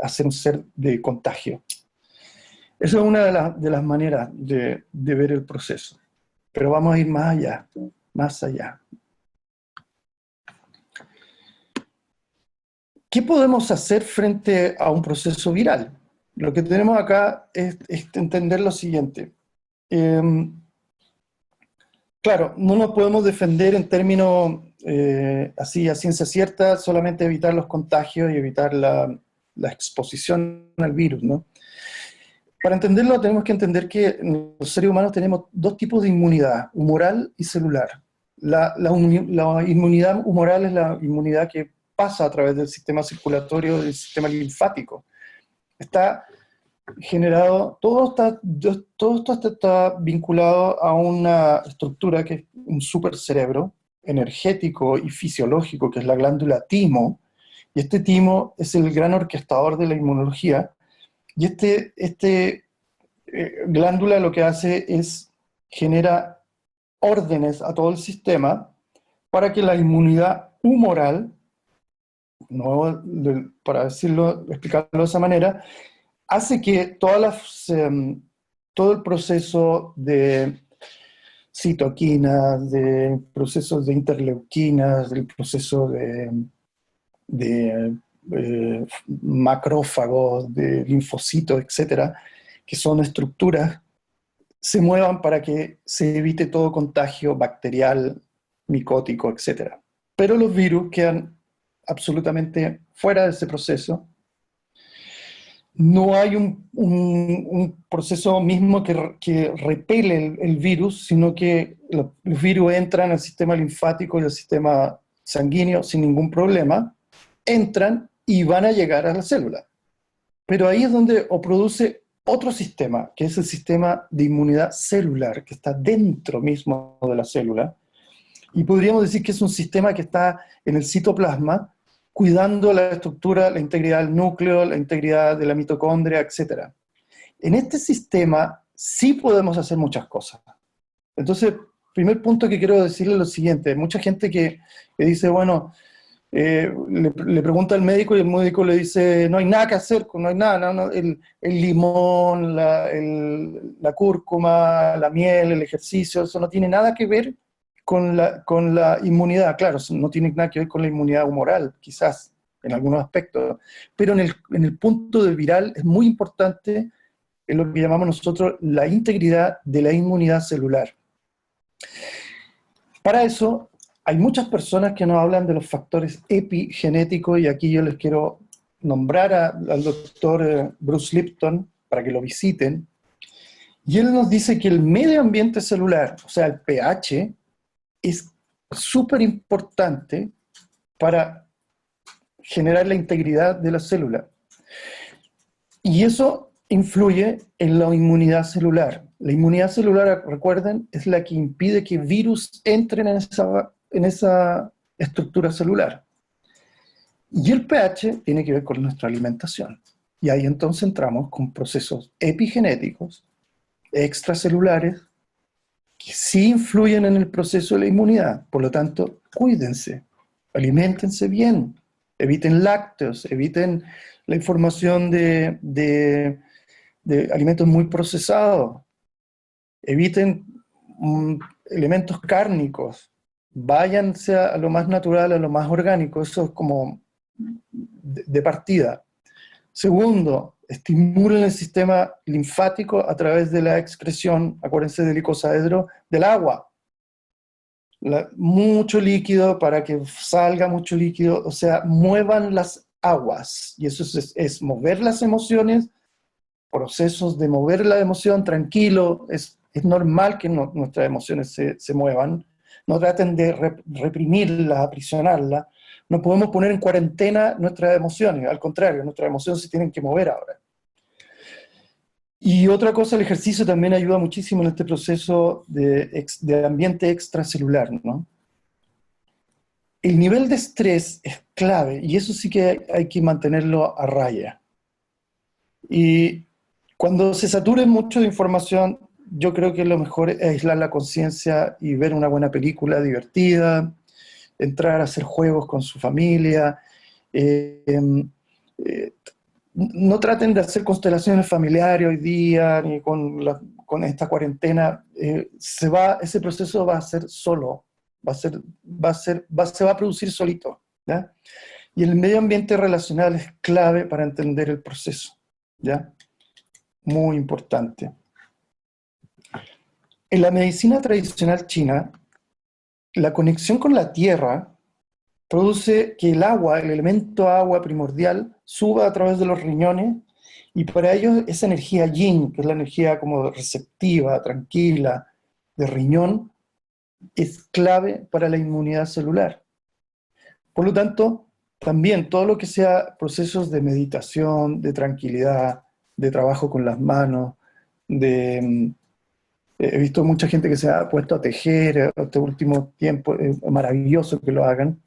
hacer un ser de contagio. Esa es una de las maneras de ver el proceso. Pero vamos a ir más allá, más allá. ¿Qué podemos hacer frente a un proceso viral? Lo que tenemos acá es entender lo siguiente. Claro, no nos podemos defender en términos así a ciencia cierta, solamente evitar los contagios y evitar la exposición al virus, ¿no? Para entenderlo tenemos que entender que los seres humanos tenemos dos tipos de inmunidad, humoral y celular. La inmunidad humoral es la inmunidad que pasa a través del sistema circulatorio, del sistema linfático. Está generado, todo esto está vinculado a una estructura que es un supercerebro energético y fisiológico, que es la glándula timo, y este timo es el gran orquestador de la inmunología, y glándula lo que hace es genera órdenes a todo el sistema para que la inmunidad humoral, no, para decirlo, explicarlo de esa manera, hace que todo el proceso de citoquinas, de procesos de interleuquinas, del proceso de macrófagos, de linfocitos, etcétera, que son estructuras, se muevan para que se evite todo contagio bacterial, micótico, etcétera. Pero los virus quedan absolutamente fuera de ese proceso. No hay un proceso mismo que repele el virus, sino que los virus entran al sistema linfático y al sistema sanguíneo sin ningún problema, entran y van a llegar a la célula. Pero ahí es donde o produce otro sistema, que es el sistema de inmunidad celular, que está dentro mismo de la célula, y podríamos decir que es un sistema que está en el citoplasma, cuidando la estructura, la integridad del núcleo, la integridad de la mitocondria, etc. En este sistema sí podemos hacer muchas cosas. Entonces, primer punto que quiero decirle es lo siguiente. Mucha gente que dice, bueno, le pregunta al médico y el médico le dice, no hay nada que hacer, no hay nada, no, el limón, la cúrcuma, la miel, el ejercicio, eso no tiene nada que ver con la inmunidad. Claro, no tiene nada que ver con la inmunidad humoral, quizás, en algunos aspectos, pero en el punto del viral es muy importante en lo que llamamos nosotros la integridad de la inmunidad celular. Para eso, hay muchas personas que nos hablan de los factores epigenéticos, y aquí yo les quiero nombrar al doctor Bruce Lipton para que lo visiten. Y él nos dice que el medio ambiente celular, o sea, el pH, es súper importante para generar la integridad de la célula. Y eso influye en la inmunidad celular. La inmunidad celular, recuerden, es la que impide que virus entren en esa estructura celular. Y el pH tiene que ver con nuestra alimentación. Y ahí entonces entramos con procesos epigenéticos, extracelulares, que sí influyen en el proceso de la inmunidad. Por lo tanto, cuídense, aliméntense bien, eviten lácteos, eviten la información de alimentos muy procesados, eviten elementos cárnicos, váyanse a lo más natural, a lo más orgánico, eso es como de partida. Segundo, estimulen el sistema linfático a través de la excreción, acuérdense del icosaedro, del agua. Mucho líquido para que salga mucho líquido, o sea, muevan las aguas. Y eso es mover las emociones, procesos de mover la emoción tranquilo. Es normal que nuestras emociones se muevan. No traten de reprimirlas, aprisionarlas. No podemos poner en cuarentena nuestras emociones, al contrario, nuestras emociones se tienen que mover ahora. Y otra cosa, el ejercicio también ayuda muchísimo en este proceso de ambiente extracelular, ¿no? El nivel de estrés es clave, y eso sí que hay que mantenerlo a raya. Y cuando se sature mucho de información, yo creo que lo mejor es aislar la conciencia y ver una buena película divertida, entrar a hacer juegos con su familia. No traten de hacer constelaciones familiares hoy día, ni con esta cuarentena. Ese proceso va a ser solo, se va a producir solito, ¿ya? Y el medio ambiente relacional es clave para entender el proceso, ¿ya? Muy importante. En la medicina tradicional china, la conexión con la tierra produce que el agua, el elemento agua primordial, suba a través de los riñones, y para ellos esa energía yin, que es la energía como receptiva, tranquila, de riñón, es clave para la inmunidad celular. Por lo tanto, también todo lo que sea procesos de meditación, de tranquilidad, de trabajo con las manos, he visto mucha gente que se ha puesto a tejer este último tiempo, es maravilloso que lo hagan.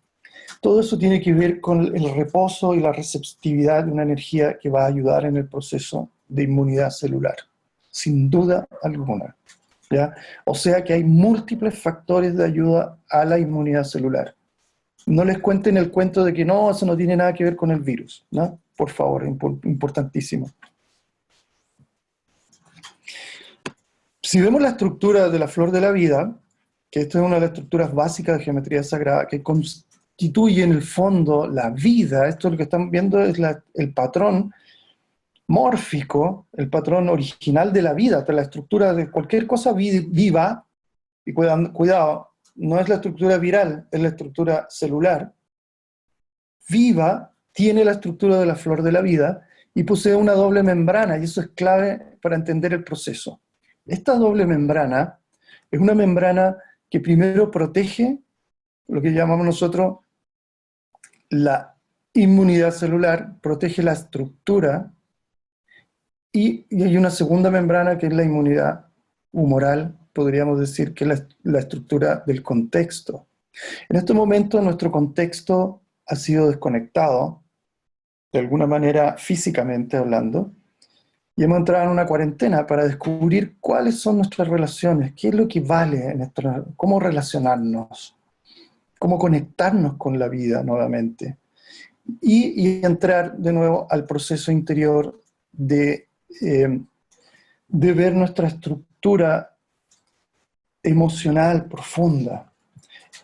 Todo eso tiene que ver con el reposo y la receptividad de una energía que va a ayudar en el proceso de inmunidad celular, sin duda alguna, ¿ya? O sea que hay múltiples factores de ayuda a la inmunidad celular. No les cuenten el cuento de que no, eso no tiene nada que ver con el virus, ¿no? Por favor, importantísimo. Si vemos la estructura de la flor de la vida, que esta es una de las estructuras básicas de geometría sagrada, que constituye en el fondo la vida, esto lo que están viendo es el patrón mórfico, el patrón original de la vida, de la estructura de cualquier cosa viva, y cuidado, no es la estructura viral, es la estructura celular, viva, tiene la estructura de la flor de la vida y posee una doble membrana, y eso es clave para entender el proceso. Esta doble membrana es una membrana que primero protege lo que llamamos nosotros la inmunidad celular, protege la estructura, y hay una segunda membrana que es la inmunidad humoral, podríamos decir que es la estructura del contexto. En este momento nuestro contexto ha sido desconectado, de alguna manera físicamente hablando, y hemos entrado en una cuarentena para descubrir cuáles son nuestras relaciones, qué es lo que vale, cómo relacionarnos, cómo conectarnos con la vida nuevamente, y entrar de nuevo al proceso interior de ver nuestra estructura emocional profunda.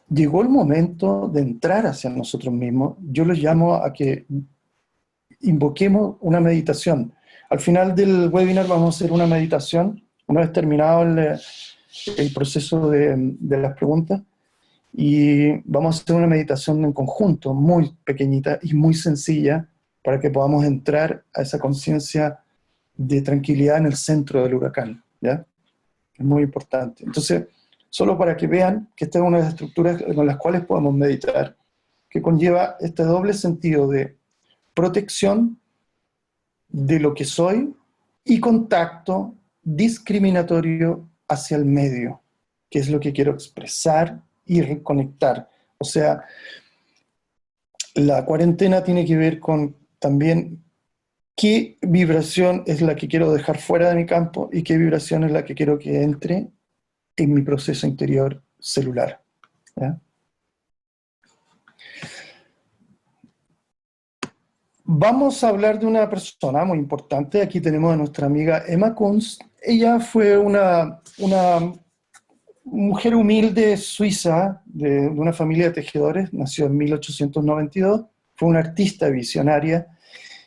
Llegó el momento de entrar hacia nosotros mismos. Yo los llamo a que invoquemos una meditación. Al final del webinar vamos a hacer una meditación, una vez terminado el proceso de las preguntas, y vamos a hacer una meditación en conjunto, muy pequeñita y muy sencilla, para que podamos entrar a esa conciencia de tranquilidad en el centro del huracán, ¿ya? Es muy importante. Entonces, solo para que vean que esta es una de las estructuras con las cuales podemos meditar, que conlleva este doble sentido de protección de lo que soy y contacto discriminatorio hacia el medio, que es lo que quiero expresar y reconectar. O sea, la cuarentena tiene que ver con también qué vibración es la que quiero dejar fuera de mi campo y qué vibración es la que quiero que entre en mi proceso interior celular, ¿ya? Vamos a hablar de una persona muy importante. Aquí tenemos a nuestra amiga Emma Kunz. Ella fue una mujer humilde suiza de una familia de tejedores, nació en 1892, fue una artista visionaria,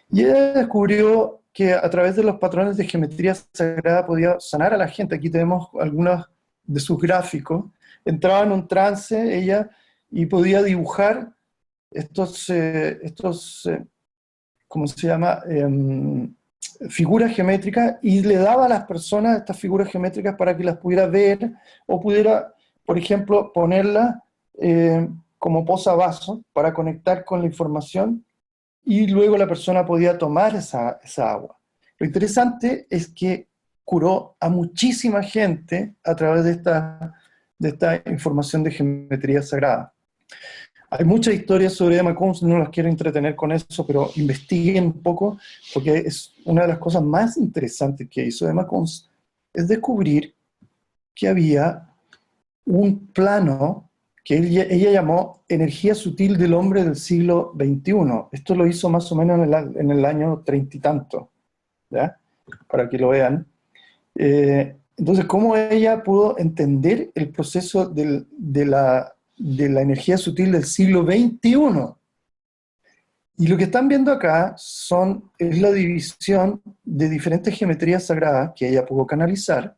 y ella descubrió que a través de los patrones de geometría sagrada podía sanar a la gente. Aquí tenemos algunos de sus gráficos. Entraba en un trance ella y podía dibujar estos ¿cómo se llama? Figuras geométricas, y le daba a las personas estas figuras geométricas para que las pudiera ver, o pudiera, por ejemplo, ponerlas como posavasos para conectar con la información, y luego la persona podía tomar esa agua. Lo interesante es que curó a muchísima gente a través de esta información de geometría sagrada. Hay muchas historias sobre Emma Kunz, no las quiero entretener con eso, pero investiguen un poco, porque es una de las cosas más interesantes que hizo Emma Kunz, es descubrir que había un plano que ella llamó energía sutil del hombre del siglo XXI. Esto lo hizo más o menos en el año 30 y tanto, ¿ya? Para que lo vean. Entonces, ¿cómo ella pudo entender el proceso de la energía sutil del siglo XXI? Y lo que están viendo acá es la división de diferentes geometrías sagradas que ella pudo canalizar,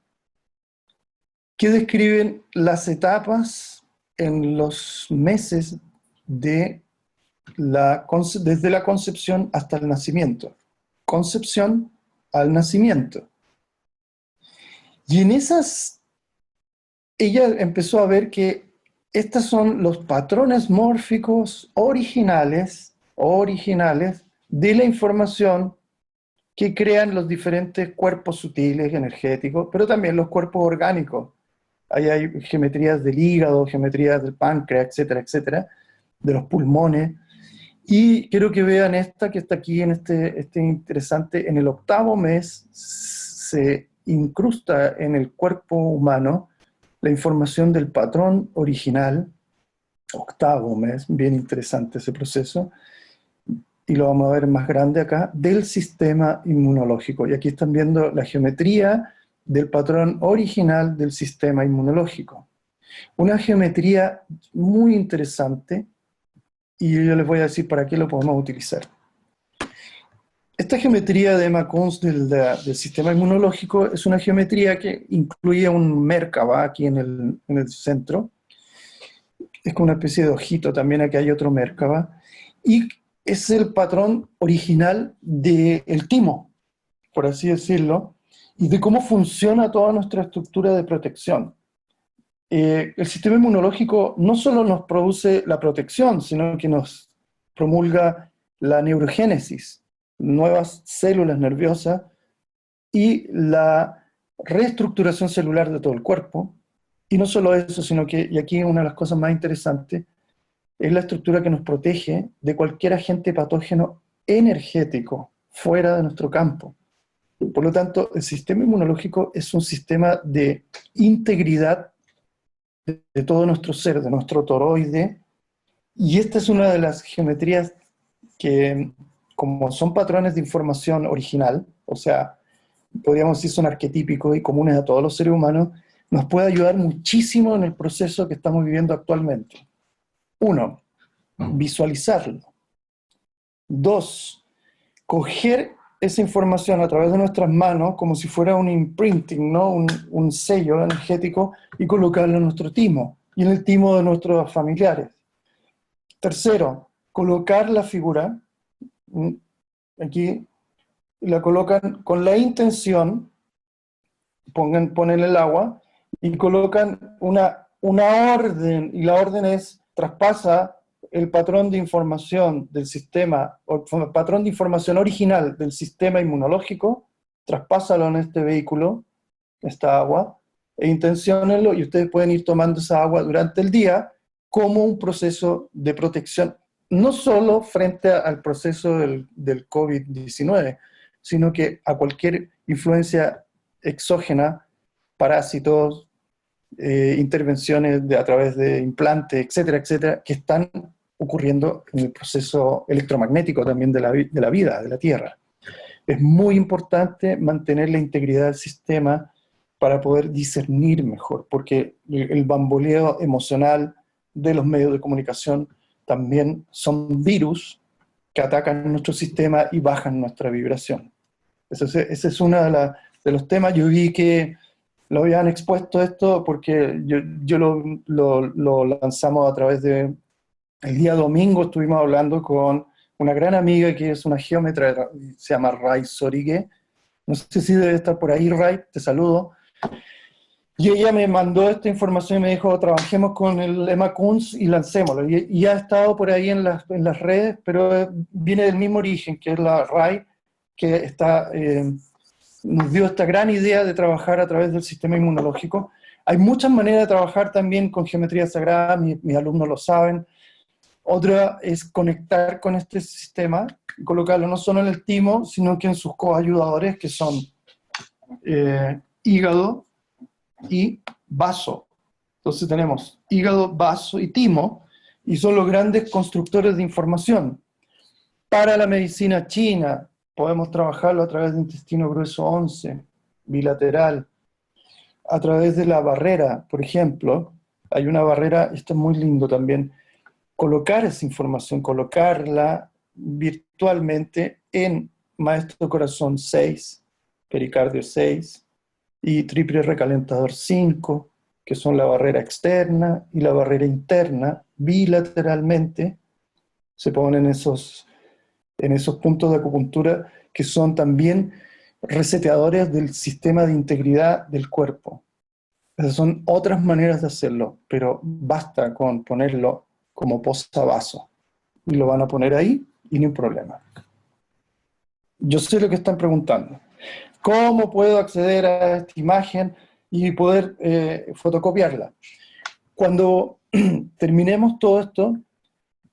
que describen las etapas en los meses desde la concepción hasta el nacimiento. Concepción al nacimiento. Y en esas, ella empezó a ver que estos son los patrones mórficos originales de la información que crean los diferentes cuerpos sutiles, energéticos, pero también los cuerpos orgánicos. Ahí hay geometrías del hígado, geometrías del páncreas, etcétera, etcétera, de los pulmones. Y quiero que vean esta que está aquí en este interesante, en el 8º mes se incrusta en el cuerpo humano la información del patrón original, 8º mes, bien interesante ese proceso, y lo vamos a ver más grande acá, del sistema inmunológico. Y aquí están viendo la geometría del patrón original del sistema inmunológico. Una geometría muy interesante, y yo les voy a decir para qué lo podemos utilizar. Esta geometría de Emma-Kunz del sistema inmunológico es una geometría que incluye un Merkaba aquí en el centro. Es como una especie de ojito, también aquí hay otro Merkaba. Y es el patrón original del timo, por así decirlo, y de cómo funciona toda nuestra estructura de protección. El sistema inmunológico no solo nos produce la protección, sino que nos promulga la neurogénesis, nuevas células nerviosas y la reestructuración celular de todo el cuerpo. Y no solo eso, sino que, y aquí una de las cosas más interesantes, es la estructura que nos protege de cualquier agente patógeno energético fuera de nuestro campo. Por lo tanto, el sistema inmunológico es un sistema de integridad de todo nuestro ser, de nuestro toroide, y esta es una de las geometrías que, como son patrones de información original, o sea, podríamos decir son arquetípicos y comunes a todos los seres humanos, nos puede ayudar muchísimo en el proceso que estamos viviendo actualmente. 1, visualizarlo. 2, coger esa información a través de nuestras manos como si fuera un imprinting, ¿no? un sello energético, y colocarlo en nuestro timo y en el timo de nuestros familiares. 3, colocar la figura, aquí la colocan con la intención, ponen el agua y colocan una orden, y la orden es, traspasa el patrón de información del sistema, o el patrón de información original del sistema inmunológico, traspásalo en este vehículo, esta agua, e intenciónenlo, y ustedes pueden ir tomando esa agua durante el día como un proceso de protección, no solo frente al proceso del COVID-19, sino que a cualquier influencia exógena, parásitos, intervenciones a través de implantes, etcétera, etcétera, que están ocurriendo en el proceso electromagnético también de la vida, de la Tierra. Es muy importante mantener la integridad del sistema para poder discernir mejor, porque el bamboleo emocional de los medios de comunicación también son virus que atacan nuestro sistema y bajan nuestra vibración. Ese es uno de los temas. Yo vi que lo habían expuesto esto porque yo lo lanzamos a través de... El día domingo estuvimos hablando con una gran amiga que es una geómetra, se llama Ray Sorige. No sé si debe estar por ahí, Ray, te saludo. Y ella me mandó esta información y me dijo, trabajemos con el Emma-Kunz y lancémoslo. Y ha estado por ahí en las redes, pero viene del mismo origen, que es la Ray, que está, nos dio esta gran idea de trabajar a través del sistema inmunológico. Hay muchas maneras de trabajar también con geometría sagrada, mis alumnos lo saben. Otra es conectar con este sistema y colocarlo no solo en el timo, sino que en sus coayudadores, que son hígado y vaso. Entonces tenemos hígado, vaso y timo, y son los grandes constructores de información. Para la medicina china, podemos trabajarlo a través de intestino grueso 11, bilateral, a través de la barrera, por ejemplo. Hay una barrera, esto es muy lindo también, colocar esa información, colocarla virtualmente en Maestro Corazón 6, Pericardio 6 y Triple Recalentador 5, que son la barrera externa y la barrera interna, bilateralmente. Se ponen en esos puntos de acupuntura que son también reseteadores del sistema de integridad del cuerpo. Esas son otras maneras de hacerlo, pero basta con ponerlo como posavasos. Y lo van a poner ahí y no hay problema. Yo sé lo que están preguntando. ¿Cómo puedo acceder a esta imagen y poder fotocopiarla? Cuando terminemos todo esto,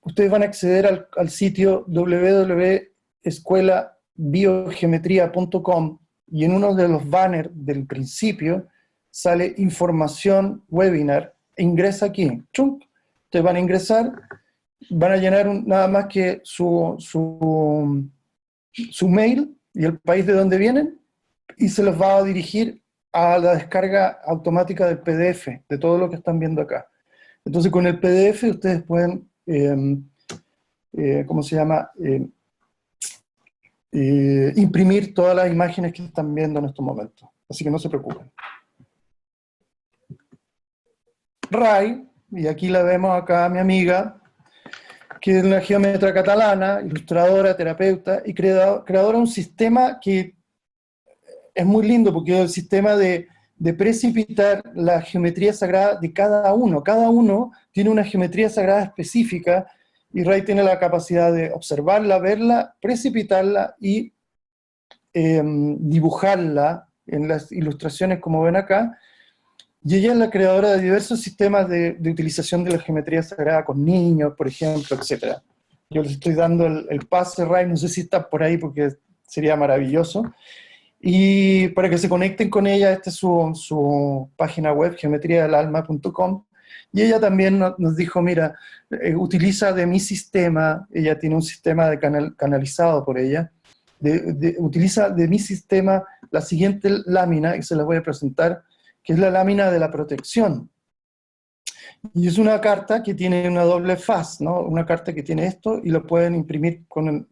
ustedes van a acceder al sitio www.escuelabiogeometría.com y en uno de los banners del principio sale información webinar. Ingresa aquí. ¡Chum! Ustedes van a ingresar, van a llenar nada más que su mail y el país de donde vienen, y se los va a dirigir a la descarga automática del PDF, de todo lo que están viendo acá. Entonces con el PDF ustedes pueden, ¿cómo se llama? Imprimir todas las imágenes que están viendo en estos momentos. Así que no se preocupen. Rai, y aquí la vemos acá a mi amiga, que es una geómetra catalana, ilustradora, terapeuta, y creadora de un sistema que es muy lindo, porque es el sistema de precipitar la geometría sagrada de cada uno. Cada uno tiene una geometría sagrada específica, y Rai tiene la capacidad de observarla, verla, precipitarla y dibujarla en las ilustraciones como ven acá. Y ella es la creadora de diversos sistemas de utilización de la geometría sagrada con niños, por ejemplo, etc. Yo les estoy dando el pase, Ray, no sé si está por ahí porque sería maravilloso. Y para que se conecten con ella, esta es su página web, geometriadelalma.com. Y ella también nos dijo, mira, utiliza de mi sistema, ella tiene un sistema canalizado por ella, utiliza de mi sistema la siguiente lámina, y se la voy a presentar, que es la lámina de la protección. Y es una carta que tiene una doble faz, ¿no? Una carta que tiene esto, y lo pueden imprimir con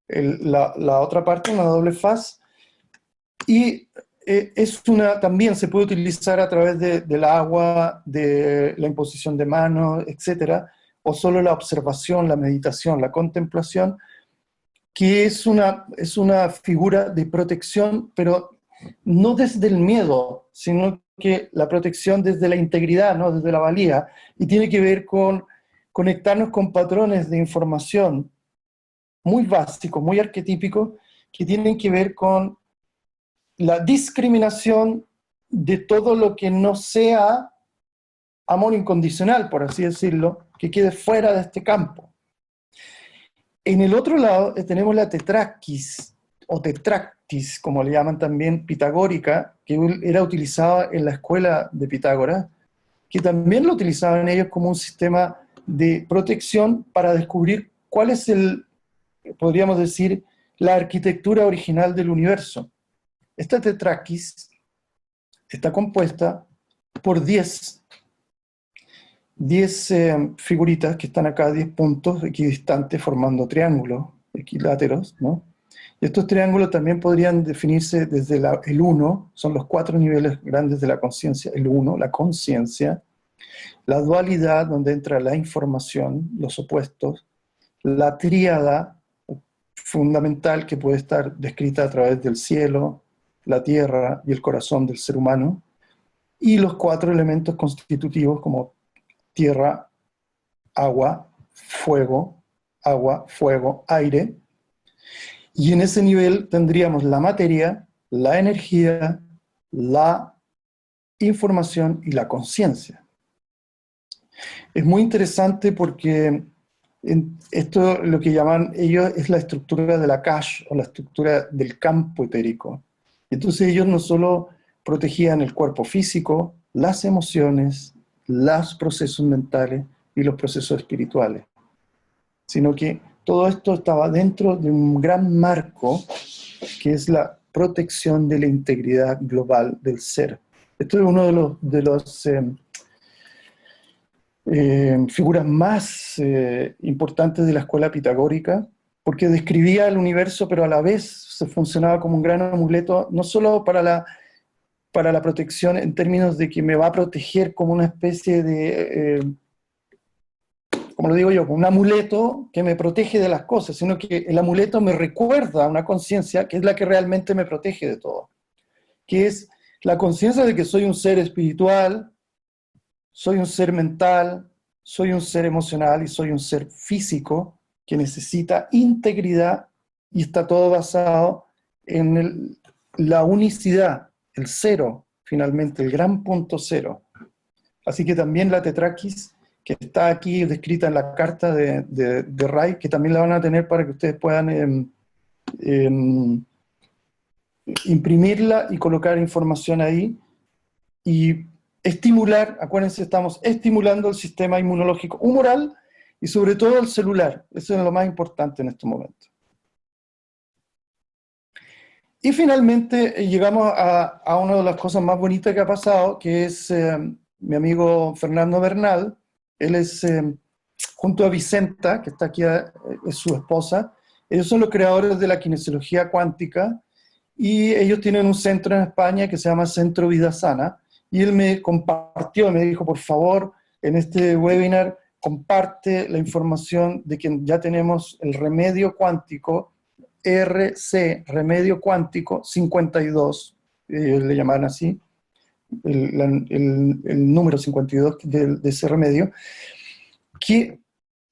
la otra parte, una doble faz. Y también se puede utilizar a través del agua, de la imposición de manos, etcétera, o solo la observación, la meditación, la contemplación, que es una figura de protección, pero no desde el miedo, sino que la protección desde la integridad, ¿no? Desde la valía, y tiene que ver con conectarnos con patrones de información muy básicos, muy arquetípicos, que tienen que ver con la discriminación de todo lo que no sea amor incondicional, por así decirlo, que quede fuera de este campo. En el otro lado tenemos la tetraquis, o tetractis, como le llaman también, pitagórica, que era utilizada en la escuela de Pitágoras, que también lo utilizaban ellos como un sistema de protección para descubrir cuál es podríamos decir, la arquitectura original del universo. Esta tetraquis está compuesta por 10 figuritas que están acá, 10 puntos equidistantes formando triángulos equiláteros, ¿no? Y estos triángulos también podrían definirse desde el 1, son los 4 niveles grandes de la conciencia, el 1, la conciencia, la dualidad, donde entra la información, los opuestos, la tríada fundamental, que puede estar descrita a través del cielo, la tierra y el corazón del ser humano, y los 4 elementos constitutivos como tierra, agua, fuego, aire. Y en ese nivel tendríamos la materia, la energía, la información y la conciencia. Es muy interesante porque esto, lo que llaman ellos, es la estructura de la cache, o la estructura del campo etérico. Entonces ellos no solo protegían el cuerpo físico, las emociones, los procesos mentales y los procesos espirituales, sino que todo esto estaba dentro de un gran marco que es la protección de la integridad global del ser. Esto es uno de los figuras más importantes de la escuela pitagórica, porque describía el universo, pero a la vez se funcionaba como un gran amuleto, no solo para la protección en términos de que me va a proteger como una especie de, como lo digo yo, un amuleto que me protege de las cosas, sino que el amuleto me recuerda a una conciencia que es la que realmente me protege de todo, que es la conciencia de que soy un ser espiritual, soy un ser mental, soy un ser emocional y soy un ser físico que necesita integridad, y está todo basado en la unicidad, el cero, finalmente, el gran punto cero. Así que también la tetraquis, que está aquí descrita en la carta de Rai, que también la van a tener para que ustedes puedan imprimirla y colocar información ahí, y estimular, acuérdense, estamos estimulando el sistema inmunológico humoral y sobre todo el celular. Eso es lo más importante en este momento. Y finalmente llegamos a una de las cosas más bonitas que ha pasado, que es mi amigo Fernando Bernal. Él es, junto a Vicenta, que está aquí, es su esposa, ellos son los creadores de la kinesiología cuántica y ellos tienen un centro en España que se llama Centro Vida Sana. Y él me compartió, me dijo, por favor, en este webinar, comparte la información de que ya tenemos el remedio cuántico RC, remedio cuántico 52, le llaman así, el número 52 de ese remedio, que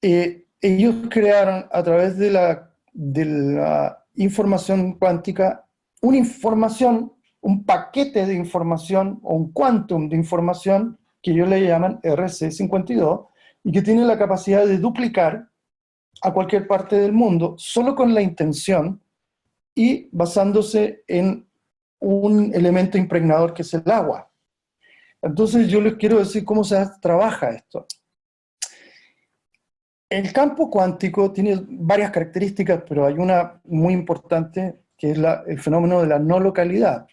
ellos crearon a través de la información cuántica una información, un paquete de información o un quantum de información que ellos le llaman RC52 y que tiene la capacidad de duplicar a cualquier parte del mundo solo con la intención y basándose en un elemento impregnador que es el agua. Entonces yo les quiero decir cómo se trabaja esto. El campo cuántico tiene varias características, pero hay una muy importante que es el fenómeno de la no localidad.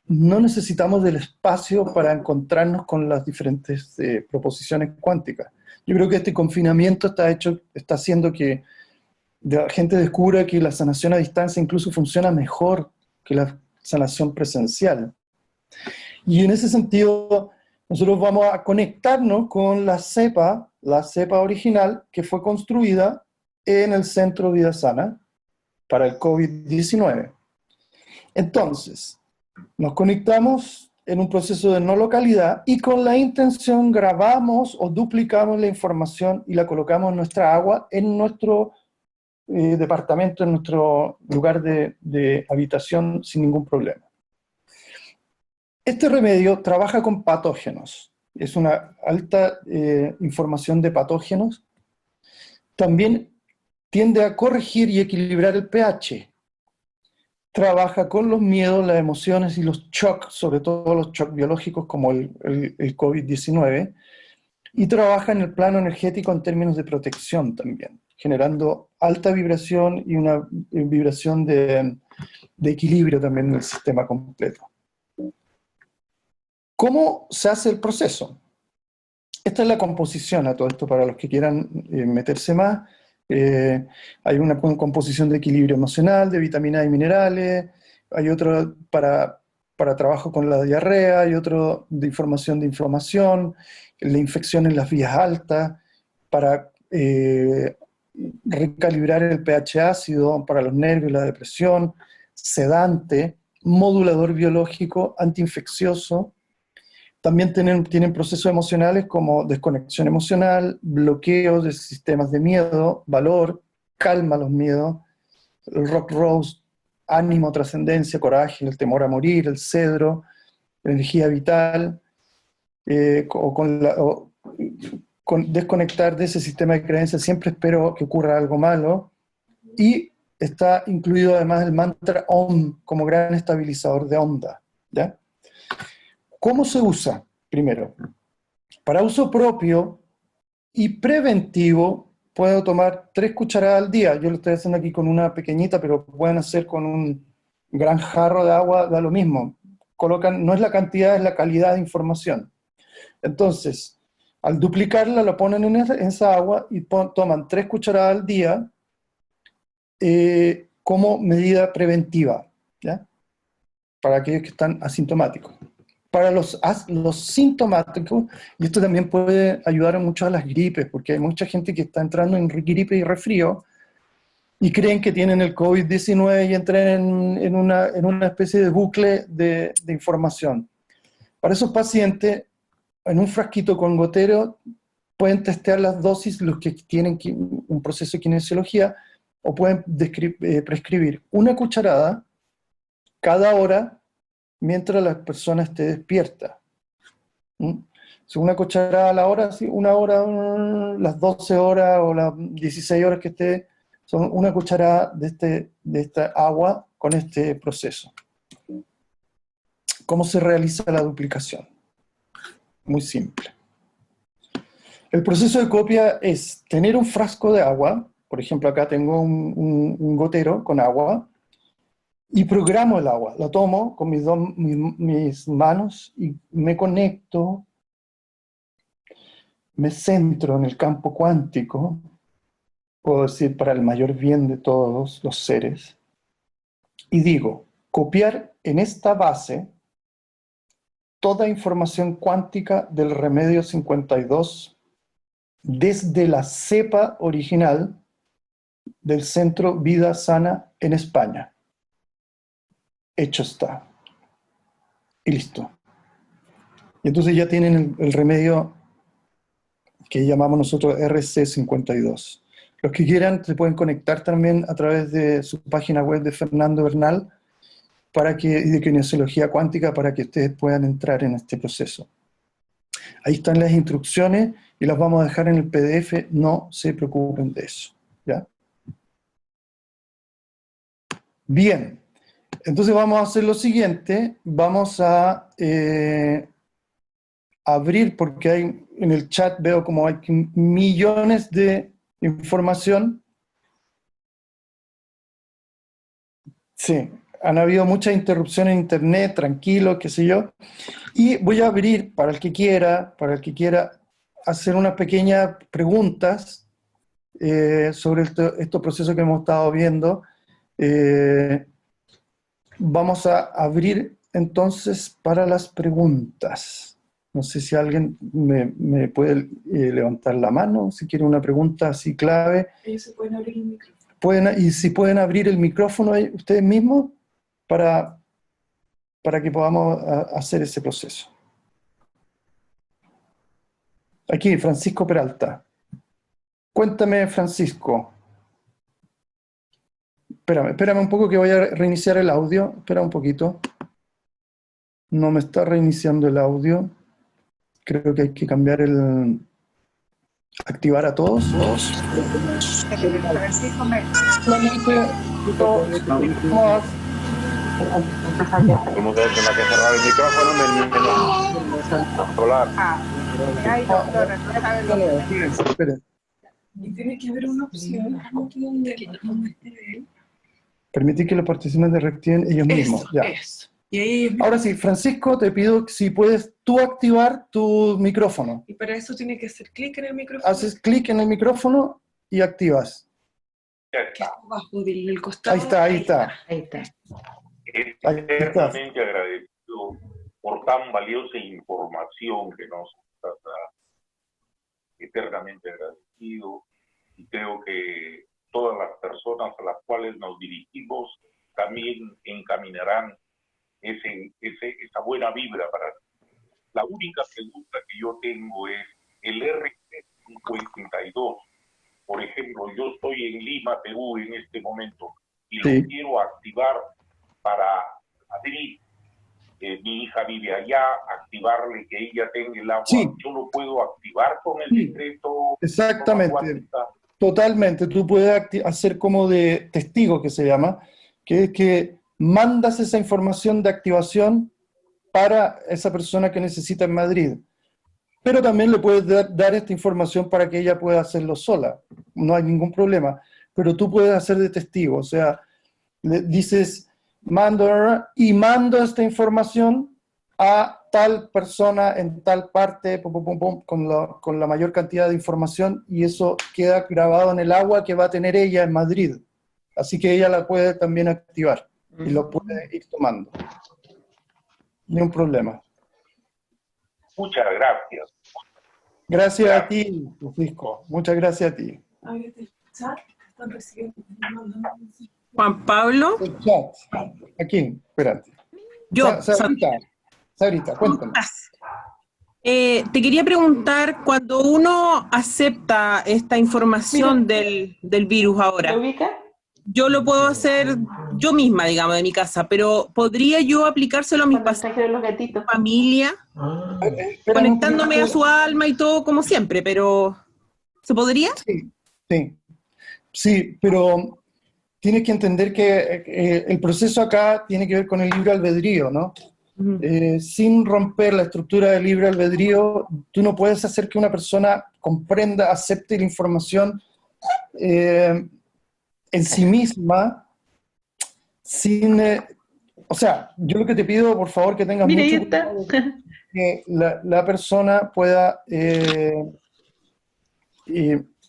No necesitamos del espacio para encontrarnos con las diferentes proposiciones cuánticas. Yo creo que este confinamiento está haciendo que la gente descubra que la sanación a distancia incluso funciona mejor que la sanación presencial. Y en ese sentido, nosotros vamos a conectarnos con la cepa original que fue construida en el Centro Vida Sana para el COVID-19. Entonces, nos conectamos en un proceso de no localidad y con la intención grabamos o duplicamos la información y la colocamos en nuestra agua, en nuestro departamento, en nuestro lugar de habitación sin ningún problema. Este remedio trabaja con patógenos, es una alta información de patógenos. También tiende a corregir y equilibrar el pH. Trabaja con los miedos, las emociones y los shocks, sobre todo los shocks biológicos como el COVID-19, y trabaja en el plano energético en términos de protección también, generando alta vibración y una vibración de equilibrio también en el sistema completo. ¿Cómo se hace el proceso? Esta es la composición a todo esto para los que quieran meterse más. Hay una composición de equilibrio emocional, de vitaminas y minerales, hay otro para trabajo con la diarrea, hay otro de información de inflamación, la infección en las vías altas, para recalibrar el pH ácido, para los nervios, la depresión, sedante, modulador biológico, antiinfeccioso. También tienen procesos emocionales como desconexión emocional, bloqueos de sistemas de miedo, valor, calma los miedos, el rock rose, ánimo, trascendencia, coraje, el temor a morir, el cedro, energía vital, con desconectar de ese sistema de creencias, siempre espero que ocurra algo malo, y está incluido además el mantra OM como gran estabilizador de onda, ¿ya? ¿Cómo se usa? Primero, para uso propio y preventivo, puedo tomar 3 cucharadas al día. Yo lo estoy haciendo aquí con una pequeñita, pero pueden hacer con un gran jarro de agua, da lo mismo. No es la cantidad, es la calidad de información. Entonces, al duplicarla, lo ponen en esa agua y toman 3 cucharadas al día como medida preventiva, ¿ya? Para aquellos que están asintomáticos. Para los sintomáticos, y esto también puede ayudar mucho a las gripes, porque hay mucha gente que está entrando en gripe y resfrío y creen que tienen el COVID-19 y entran en una especie de bucle de información. Para esos pacientes, en un frasquito con gotero, pueden testear las dosis los que tienen un proceso de kinesiología, o pueden prescribir 1 cucharada cada hora mientras la persona esté despierta. Si 1 cucharada a la hora, sí, 1 hora, las 12 horas o las 16 horas que esté, son 1 cucharada de esta agua con este proceso. ¿Cómo se realiza la duplicación? Muy simple. El proceso de copia es tener un frasco de agua, por ejemplo acá tengo un gotero con agua, y programo el agua. La tomo con mis manos y me conecto, me centro en el campo cuántico, puedo decir para el mayor bien de todos los seres, y digo, copiar en esta base toda información cuántica del remedio 52 desde la cepa original del Centro Vida Sana en España. Hecho está. Y listo. Y entonces ya tienen el remedio que llamamos nosotros RC52. Los que quieran se pueden conectar también a través de su página web de Fernando Bernal y de kinesiología cuántica para que ustedes puedan entrar en este proceso. Ahí están las instrucciones y las vamos a dejar en el PDF, no se preocupen de eso. ¿Ya? Bien, entonces vamos a hacer lo siguiente, vamos a abrir, porque hay en el chat veo como hay millones de información. Sí, han habido muchas interrupciones en internet, tranquilo, qué sé yo. Y voy a abrir para el que quiera hacer unas pequeñas preguntas sobre estos procesos que hemos estado viendo. Vamos a abrir entonces para las preguntas. No sé si alguien me puede levantar la mano, si quiere una pregunta así clave. Ellos se pueden abrir el micrófono. Y si pueden abrir el micrófono ustedes mismos para que podamos hacer ese proceso. Aquí, Francisco Peralta. Cuéntame, Francisco. Espérame un poco que voy a reiniciar el audio. Espera un poquito. No me está reiniciando el audio. Creo que hay que cambiar activar a todos. Como que tenga que cerrar el micrófono, controlar. Ay, doctora, no sabe lo que... Esperen. Y tiene que haber una opción donde Permitir que los participantes reactiven ellos mismos. Ya. Eso. Y ahí... Ahora sí, Francisco, te pido si puedes tú activar tu micrófono. Y para eso tiene que hacer clic en el micrófono. Haces clic en el micrófono y activas. Que está abajo del costado. Ahí está. Ahí está. Eternamente agradecido por tan valiosa información que nos da. Eternamente agradecido, y creo que todas las personas a las cuales nos dirigimos también encaminarán esa buena vibra para ti. La única pregunta que yo tengo es el RC52. Por ejemplo, yo estoy en Lima, Perú en este momento, y Sí. lo quiero activar para Madrid. Mi hija vive allá, activarle que ella tenga el agua. Sí. Yo lo puedo activar con el Sí. decreto. Exactamente. Totalmente. Tú puedes hacer como de testigo, que se llama, que es que mandas esa información de activación para esa persona que necesita en Madrid. Pero también le puedes dar esta información para que ella pueda hacerlo sola. No hay ningún problema. Pero tú puedes hacer de testigo. O sea, le dices, mando esta información a tal persona en tal parte, con la mayor cantidad de información, y eso queda grabado en el agua que va a tener ella en Madrid. Así que ella la puede también activar y lo puede ir tomando. Ni un problema. Muchas gracias. Gracias a ti, Francisco. Muchas gracias a ti. Ábrete el chat, que están recibiendo. Juan Pablo, El chat. Aquí, espérate. yo, Sabrita, cuéntame. te quería preguntar, cuando uno acepta esta información del virus ahora, ¿Lo ubica? yo lo puedo hacer yo misma, digamos, de mi casa, pero ¿podría yo aplicárselo a mis Cuando trajeron los gatitos. familia, conectándome a su alma y todo como siempre, pero ¿se podría? Sí, pero tienes que entender que el proceso acá tiene que ver con el libre albedrío, ¿no? Sin romper la estructura del libre albedrío, tú no puedes hacer que una persona comprenda, acepte la información en sí misma sin, o sea, yo lo que te pido, por favor, que tengas Mira, ahí mucho está. cuidado, que la persona pueda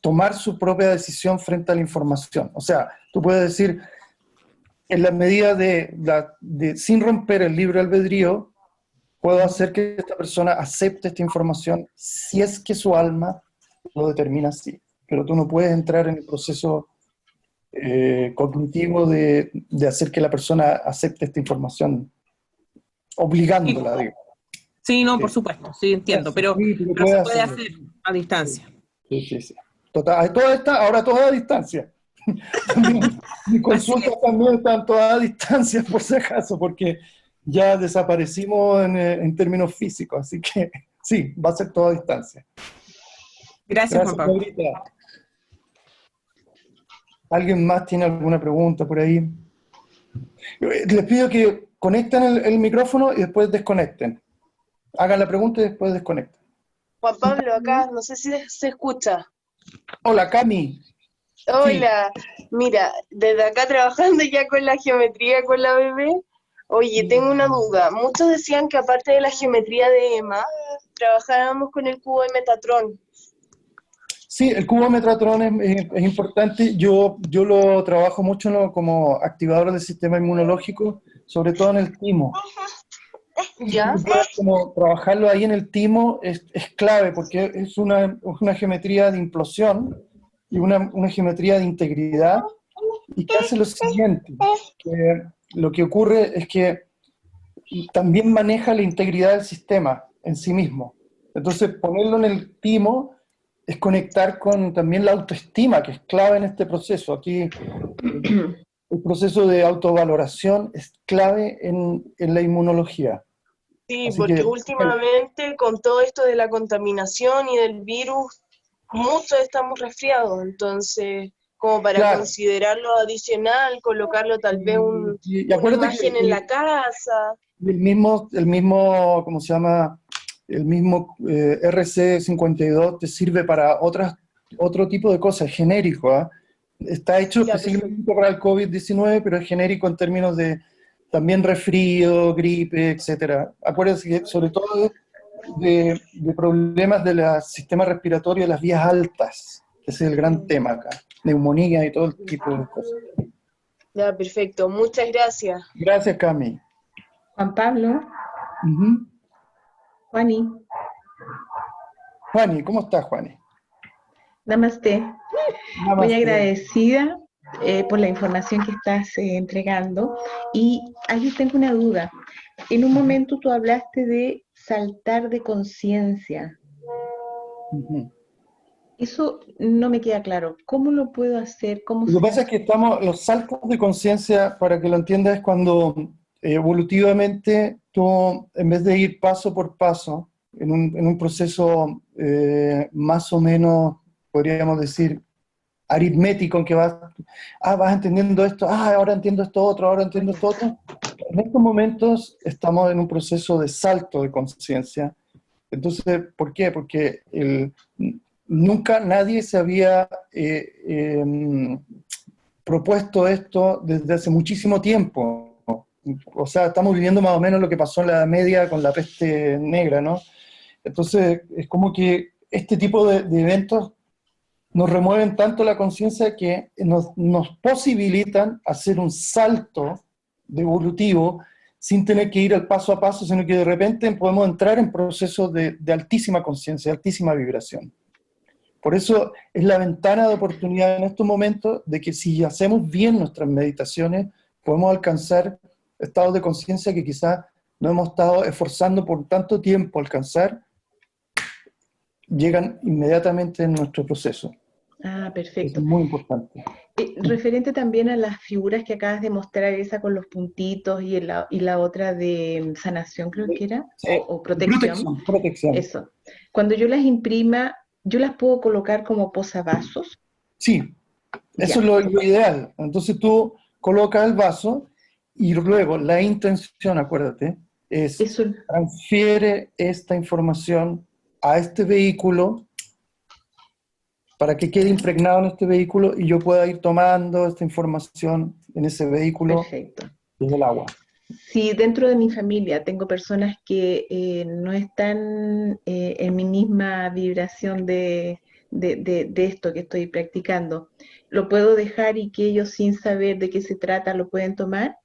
tomar su propia decisión frente a la información. O sea, tú puedes decir, en la medida sin romper el libre albedrío, puedo hacer que esta persona acepte esta información si es que su alma lo determina así. Pero tú no puedes entrar en el proceso cognitivo de hacer que la persona acepte esta información, obligándola, digo. Sí, no, Sí. por supuesto, sí, entiendo, pero Sí, tú se puedes puede hacerlo. hacer a distancia. Sí, sí, sí. Total, ahora todas a distancia. Mi consulta también están todas a distancia, por si acaso, porque ya desaparecimos en términos físicos, así que sí, va a ser toda a distancia. Gracias, Juan Pablo. Laurita. ¿Alguien más tiene alguna pregunta por ahí? Les pido que conecten el micrófono y después desconecten. Hagan la pregunta y después desconecten. Juan Pablo, acá, no sé si se escucha. Hola, Cami. Hola, mira, desde acá trabajando ya con la geometría con la bebé, oye, tengo una duda. Muchos decían que aparte de la geometría de EMA, trabajáramos con el cubo de Metatron. Sí, el cubo Metatron es importante. Yo lo trabajo mucho, ¿no?, como activador del sistema inmunológico, sobre todo en el timo. ¿Ya? Si puedes como trabajarlo ahí en el timo es clave, porque es una geometría de implosión y una geometría de integridad, y que hace lo siguiente, que lo que ocurre es que también maneja la integridad del sistema en sí mismo. Entonces, ponerlo en el timo es conectar con también la autoestima, que es clave en este proceso. Aquí el proceso de autovaloración es clave en la inmunología. Sí, Así porque que, últimamente con todo esto de la contaminación y del virus, muchos estamos resfriados, entonces, como para claro, considerarlo adicional, colocarlo tal vez y una acuérdate que imagen en la casa. el mismo, ¿cómo se llama? El mismo RC52 te sirve para otro tipo de cosas, es genérico, ¿ah? Está hecho Ya, perfecto. específicamente para el COVID-19, pero es genérico en términos de también resfrío, gripe, etcétera. Acuérdense que sobre todo de problemas del sistema respiratorio de las vías altas, que ese es el gran tema acá, neumonía y todo el tipo de cosas. Ya, perfecto. Muchas gracias. Gracias, Cami. Juan Pablo, Ujú. Juani, Juani, ¿cómo estás, Juani? namaste. Muy Namaste. agradecida por la información que estás entregando. Y ahí tengo una duda. En un momento tú hablaste de saltar de conciencia. Ujú. Eso no me queda claro. ¿Cómo lo puedo hacer? ¿Cómo Lo que se pasa es que los saltos de conciencia, para que lo entiendas, es cuando evolutivamente tú, en vez de ir paso por paso, en un proceso más o menos, podríamos decir, aritmético, en que vas entendiendo esto, ahora entiendo esto otro, ahora entiendo esto otro. En estos momentos estamos en un proceso de salto de conciencia. Entonces, ¿por qué? Porque nunca nadie se había propuesto esto desde hace muchísimo tiempo. O sea, estamos viviendo más o menos lo que pasó en la Edad Media con la peste negra, ¿no? Entonces, es como que este tipo de eventos nos remueven tanto la conciencia que nos posibilitan hacer un salto evolutivo sin tener que ir al paso a paso, sino que de repente podemos entrar en procesos de altísima conciencia, de altísima vibración. Por eso es la ventana de oportunidad en estos momentos de que si hacemos bien nuestras meditaciones, podemos alcanzar estados de conciencia que quizás no hemos estado esforzando por tanto tiempo alcanzar, llegan inmediatamente en nuestro proceso. Ah, Eso perfecto. es muy importante. Referente también a las figuras que acabas de mostrar, esa con los puntitos y la otra de sanación, creo que era, o protección. Protección. Eso. Cuando yo las imprima, ¿yo las puedo colocar como posavasos? Sí, eso Ya. es lo ideal. Entonces tú colocas el vaso y luego la intención, acuérdate, es Eso, transfiere esta información a este vehículo para que quede impregnado en este vehículo y yo pueda ir tomando esta información en ese vehículo Perfecto. desde el agua. Si dentro de mi familia tengo personas que no están en mi misma vibración de esto que estoy practicando, ¿lo puedo dejar y que ellos sin saber de qué se trata lo pueden tomar?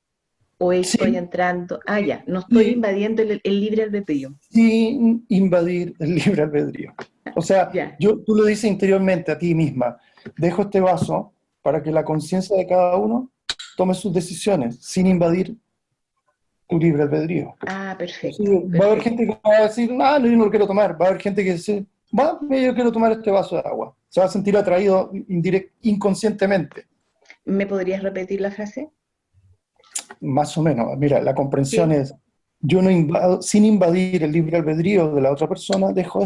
¿O estoy Sí, entrando? Ah, ya, no estoy sí, invadiendo el libre albedrío. sin invadir el libre albedrío. O sea, Ya. tú lo dices interiormente a ti misma, dejo este vaso para que la conciencia de cada uno tome sus decisiones, sin invadir tu libre albedrío. Ah, Sí, perfecto, va a haber perfecto. gente que va a decir, no, no, yo no lo quiero tomar. Va a haber gente que dice, va, yo quiero tomar este vaso de agua. Se va a sentir atraído inconscientemente, ¿Me podrías repetir la frase? más o menos. Mira, la comprensión Sí. es, yo no invado, sin invadir el libre albedrío de la otra persona, dejo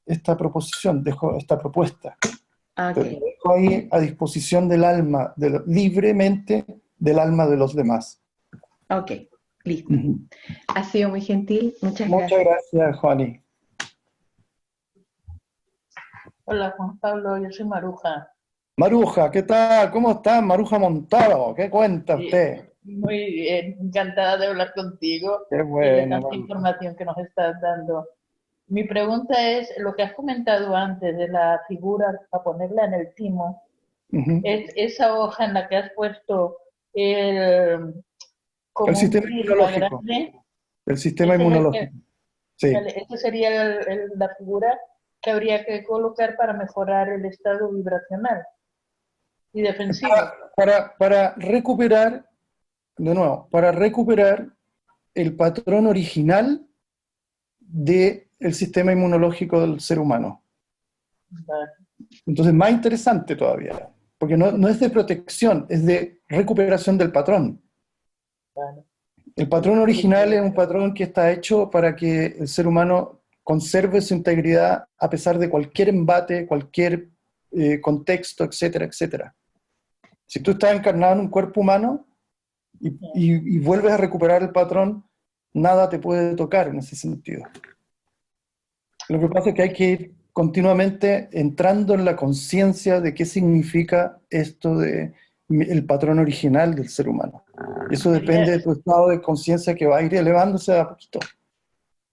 esta proposición, dejo esta propuesta. Ah, Te ok, dejo ahí a disposición del alma, libremente del alma de los demás. ok, listo. Ujú. Ha sido muy gentil, muchas Muchas gracias. gracias, Juani. Hola Juan Pablo, yo soy Maruja. Maruja, ¿qué tal? ¿Cómo estás, Maruja Montaro? ¿Qué cuenta usted? Muy bien, encantada de hablar contigo Qué y de bueno, tanta Maruja. información que nos estás dando. Mi pregunta es, lo que has comentado antes de la figura, para ponerla en el timo, Ujú. es esa hoja en la que has puesto el, El como un sistema prisma inmunológico. grande, El sistema ese es el que, inmunológico. Sí. vale, esa sería la figura que habría que colocar para mejorar el estado vibracional y defensivo. Para recuperar, de nuevo, para recuperar el patrón original del sistema inmunológico del ser humano. Vale. Entonces, más interesante todavía, porque no es de protección, es de recuperación del patrón. Vale. El patrón original es un patrón que está hecho para que el ser humano conserve su integridad a pesar de cualquier embate, cualquier contexto, etcétera, etcétera. Si tú estás encarnado en un cuerpo humano y vuelves a recuperar el patrón, nada te puede tocar en ese sentido. Lo que pasa es que hay que ir continuamente entrando en la conciencia de qué significa esto de el patrón original del ser humano. Eso depende de tu estado de conciencia que va a ir elevándose a poquito.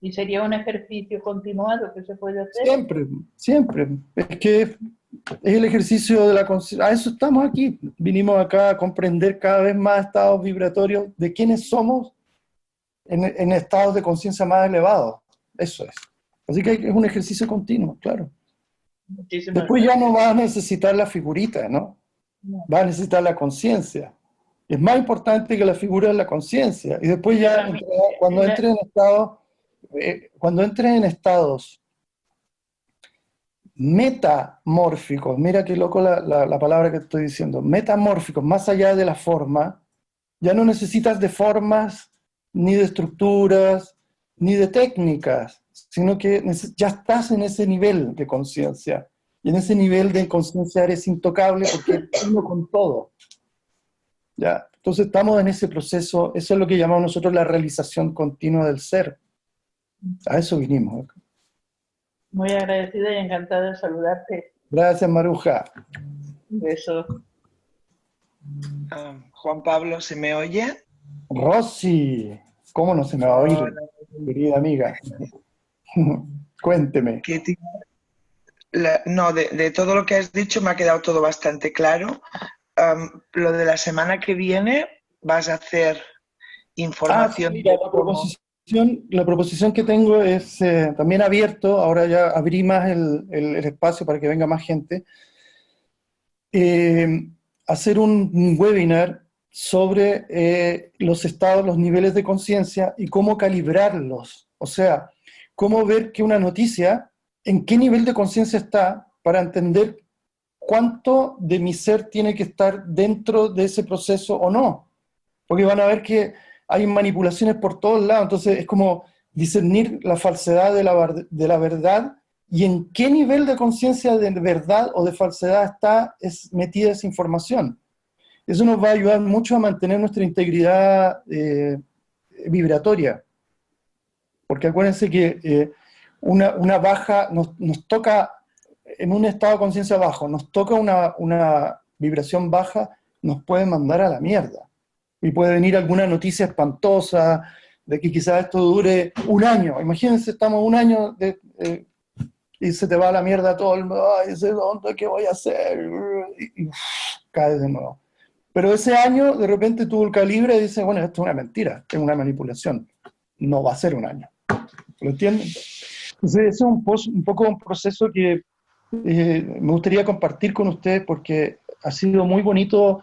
Y sería un ejercicio continuado que se puede hacer. Siempre, siempre. Es que es el ejercicio de la conciencia. A eso estamos aquí. Vinimos acá a comprender cada vez más estados vibratorios de quiénes somos en estados de conciencia más elevados. Eso es. Así que es un ejercicio continuo, claro. Muchísimas Después ya gracias. no vas a necesitar la figurita, ¿no? No. Vas a necesitar la conciencia. Es más importante que la figura es la conciencia. Y después ya, cuando entres en estados metamórficos, mira qué loco la palabra que te estoy diciendo, metamórficos, más allá de la forma, ya no necesitas de formas, ni de estructuras, ni de técnicas, sino que ya estás en ese nivel de conciencia. Y en ese nivel de conciencia eres intocable porque eres uno con todo. ¿Ya? Entonces estamos en ese proceso, eso es lo que llamamos nosotros la realización continua del ser. A eso vinimos. Muy agradecida y encantada de saludarte. Gracias, Maruja. Un beso. Juan Pablo, ¿se me oye? Rosy, ¿cómo no se me va a oír, Hola. querida amiga? Cuénteme. No, de todo lo que has dicho me ha quedado todo bastante claro. Lo de la semana que viene vas a hacer información Mira, de cómo... la proposición que tengo es también abierto, ahora ya abrí más el espacio para que venga más gente, hacer un webinar sobre los estados, los niveles de conciencia y cómo calibrarlos. O sea, cómo ver que una noticia, en qué nivel de conciencia está para entender cuánto de mi ser tiene que estar dentro de ese proceso o no. Porque van a ver que hay manipulaciones por todos lados, entonces es como discernir la falsedad de la verdad y en qué nivel de conciencia de verdad o de falsedad está metida esa información. Eso nos va a ayudar mucho a mantener nuestra integridad vibratoria. Porque acuérdense que una baja nos toca en un estado de conciencia bajo nos toca una vibración baja, nos puede mandar a la mierda. Y puede venir alguna noticia espantosa de que quizás esto dure un año. Imagínense, estamos un año y se te va a la mierda todo el mundo, ay, ¿de dónde? ¿Qué voy a hacer? Y caes de nuevo. Pero ese año, de repente, tuvo el calibre y dice, bueno, esto es una mentira, es una manipulación. No va a ser un año. ¿Lo entienden? Entonces, eso es un poco un proceso que me gustaría compartir con ustedes porque ha sido muy bonito